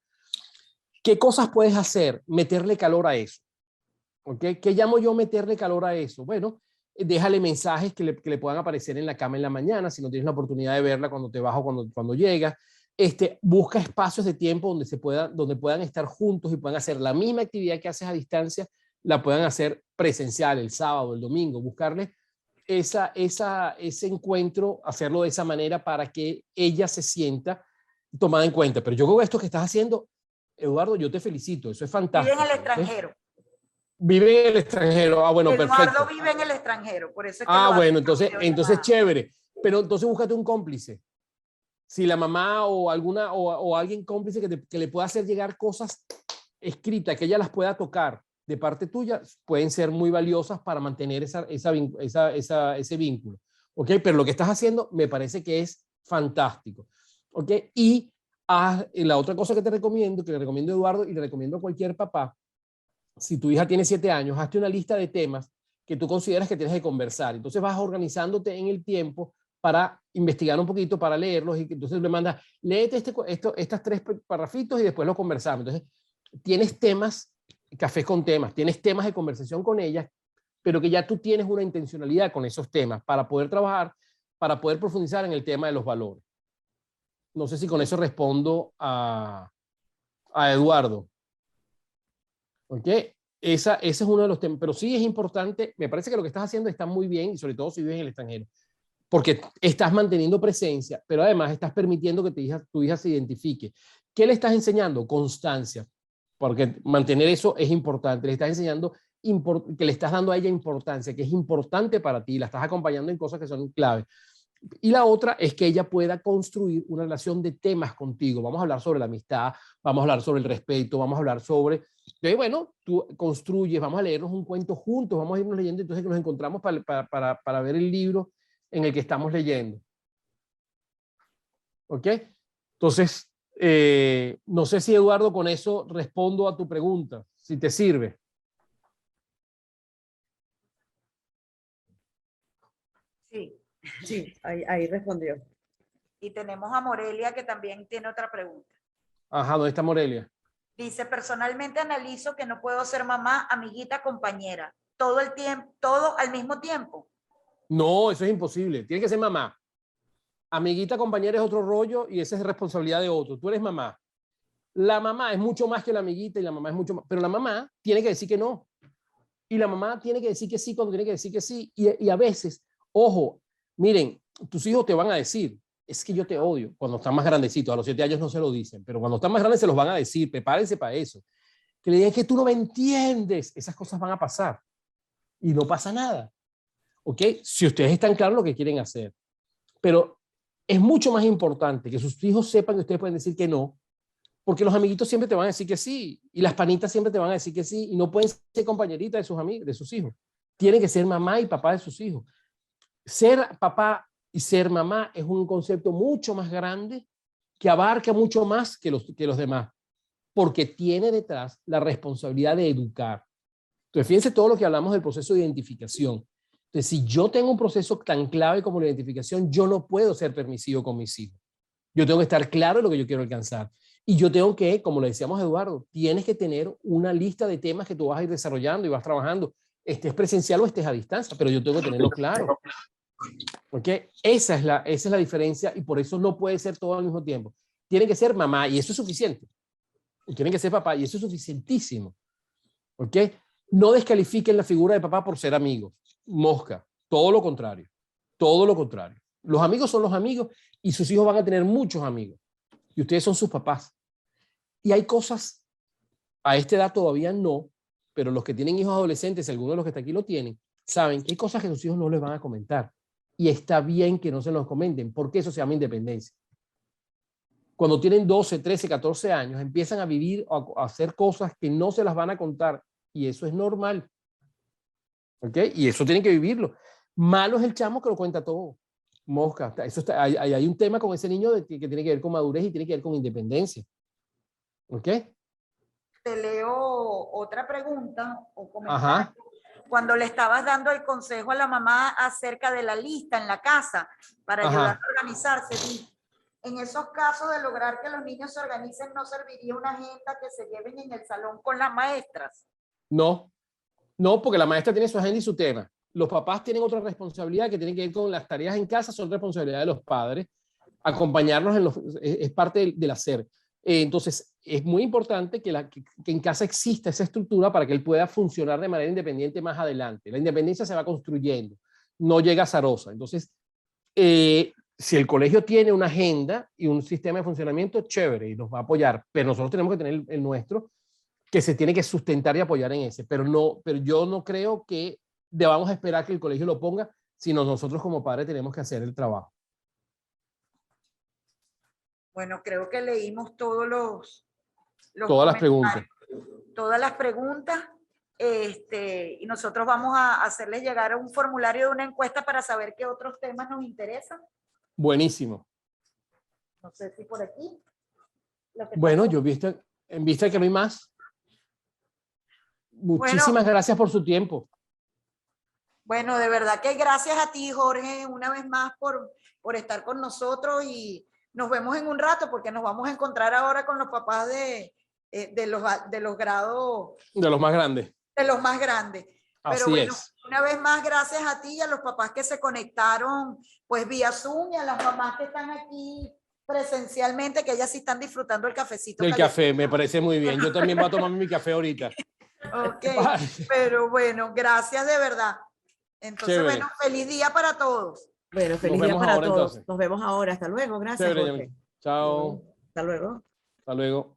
¿Qué cosas puedes hacer? Meterle calor a eso. ¿Okay? ¿Qué llamo yo meterle calor a eso? Bueno, déjale mensajes que le puedan aparecer en la cama en la mañana, si no tienes la oportunidad de verla cuando te vas o cuando llegas. Busca espacios de tiempo donde puedan estar juntos y puedan hacer la misma actividad que haces a distancia, la puedan hacer presencial el sábado, el domingo, buscarle ese encuentro, hacerlo de esa manera para que ella se sienta tomada en cuenta. Pero yo creo que esto que estás haciendo, Eduardo, yo te felicito, eso es fantástico. Vive en el extranjero. Vive en el extranjero. Ah, bueno, Eduardo perfecto. vive en el extranjero, por eso es que bueno, entonces chévere. Pero entonces búscate un cómplice. Si la mamá o alguien cómplice que le pueda hacer llegar cosas escritas, que ella las pueda tocar de parte tuya, pueden ser muy valiosas para mantener ese vínculo. ¿Ok? Pero lo que estás haciendo me parece que es fantástico. ¿Ok? Y la otra cosa que le recomiendo a Eduardo y le recomiendo a cualquier papá, si tu hija tiene 7 años, hazte una lista de temas que tú consideras que tienes que conversar. Entonces vas organizándote en el tiempo para investigar un poquito, para leerlos, y entonces le mandas, léete estas 3 parrafitos y después lo conversamos. Entonces, tienes temas, cafés con temas, tienes temas de conversación con ellas, pero que ya tú tienes una intencionalidad con esos temas para poder trabajar, para poder profundizar en el tema de los valores. No sé si con eso respondo a Eduardo. ¿Ok? Ese es uno de los temas, pero sí es importante, me parece que lo que estás haciendo está muy bien, y sobre todo si vives en el extranjero, porque estás manteniendo presencia, pero además estás permitiendo que tu hija se identifique. ¿Qué le estás enseñando? Constancia, porque mantener eso es importante. Le estás enseñando que le estás dando a ella importancia, que es importante para ti, la estás acompañando en cosas que son clave. Y la otra es que ella pueda construir una relación de temas contigo. Vamos a hablar sobre la amistad, vamos a hablar sobre el respeto, vamos a hablar sobre... Entonces, bueno, tú construyes, vamos a leernos un cuento juntos, vamos a irnos leyendo, entonces que nos encontramos para ver el libro en el que estamos leyendo. ¿Ok? Entonces, no sé si, Eduardo, con eso respondo a tu pregunta, si te sirve. Sí, ahí respondió. Y tenemos a Morelia que también tiene otra pregunta. Ajá, ¿dónde está Morelia? Dice, personalmente analizo que no puedo ser mamá, amiguita, compañera, todo el tiempo, todo al mismo tiempo. No, eso es imposible. Tiene que ser mamá. Amiguita, compañera es otro rollo y esa es responsabilidad de otro. Tú eres mamá. La mamá es mucho más que la amiguita y la mamá es mucho más. Pero la mamá tiene que decir que no. Y la mamá tiene que decir que sí cuando tiene que decir que sí. Y a veces, ojo, miren, tus hijos te van a decir, es que yo te odio. Cuando están más grandecitos, a los 7 años no se lo dicen, pero cuando están más grandes se los van a decir. Prepárense para eso. Que le digan que tú no me entiendes. Esas cosas van a pasar. Y no pasa nada. ¿Ok? Si ustedes están claros lo que quieren hacer. Pero es mucho más importante que sus hijos sepan que ustedes pueden decir que no, porque los amiguitos siempre te van a decir que sí, y las panitas siempre te van a decir que sí, y no pueden ser compañeritas de sus amigos, de sus hijos. Tienen que ser mamá y papá de sus hijos. Ser papá y ser mamá es un concepto mucho más grande que abarca mucho más que los demás, porque tiene detrás la responsabilidad de educar. Entonces, fíjense todo lo que hablamos del proceso de identificación. Entonces, si yo tengo un proceso tan clave como la identificación, yo no puedo ser permisivo con mis hijos. Yo tengo que estar claro en lo que yo quiero alcanzar. Y yo tengo que, como le decíamos a Eduardo, tienes que tener una lista de temas que tú vas a ir desarrollando y vas trabajando, estés presencial o estés a distancia, pero yo tengo que tenerlo claro. ¿Ok? Esa es la diferencia y por eso no puede ser todo al mismo tiempo. Tiene que ser mamá y eso es suficiente. Y tienen que ser papá y eso es suficientísimo. ¿Ok? No descalifiquen la figura de papá por ser amigos. Mosca. Todo lo contrario. Todo lo contrario. Los amigos son los amigos y sus hijos van a tener muchos amigos. Y ustedes son sus papás. Y hay cosas, a esta edad todavía no, pero los que tienen hijos adolescentes, algunos de los que están aquí lo tienen, saben que hay cosas que sus hijos no les van a comentar. Y está bien que no se los comenten, porque eso se llama independencia. Cuando tienen 12, 13, 14 años, empiezan a vivir o a hacer cosas que no se las van a contar. Y eso es normal. ¿Ok? Y eso tienen que vivirlo. Malo es el chamo que lo cuenta todo. Mosca. Eso está, hay un tema con ese niño que tiene que ver con madurez y tiene que ver con independencia. ¿Ok? Te leo otra pregunta o comentario. Ajá. Cuando le estabas dando el consejo a la mamá acerca de la lista en la casa para Ajá. ayudar a organizarse, en esos casos de lograr que los niños se organicen, ¿no serviría una agenda que se lleven en el salón con las maestras? No, no, porque la maestra tiene su agenda y su tema. Los papás tienen otra responsabilidad que tiene que ver con las tareas en casa, son responsabilidad de los padres. Acompañarnos es parte del hacer. Entonces, es muy importante que en casa exista esa estructura para que él pueda funcionar de manera independiente más adelante. La independencia se va construyendo, no llega azarosa. Entonces, si el colegio tiene una agenda y un sistema de funcionamiento, chévere, y nos va a apoyar, pero nosotros tenemos que tener el nuestro, que se tiene que sustentar y apoyar en ese. Pero yo no creo que debamos esperar que el colegio lo ponga, sino nosotros como padres tenemos que hacer el trabajo. Bueno, creo que leímos todas las preguntas. Todas las preguntas. Y nosotros vamos a hacerles llegar un formulario de una encuesta para saber qué otros temas nos interesan. Buenísimo. No sé si por aquí. Bueno, en vista de que no hay más. Muchísimas gracias por su tiempo. Bueno, de verdad que gracias a ti, Jorge, una vez más por estar con nosotros y nos vemos en un rato porque nos vamos a encontrar ahora con los papás de los grados. De los más grandes. De los más grandes. Así Pero bueno, es. una vez más, gracias a ti y a los papás que se conectaron pues vía Zoom y a las mamás que están aquí presencialmente, que ellas sí están disfrutando el cafecito. Del café, me parece muy bien. Yo también voy a tomarme mi café ahorita. Ok, pero bueno, gracias de verdad. Entonces, Chévere. bueno, feliz día para todos. Bueno, feliz día para todos. Entonces. Nos vemos ahora. Hasta luego. Gracias, Chévere, Jorge. chao. Hasta luego. Hasta luego.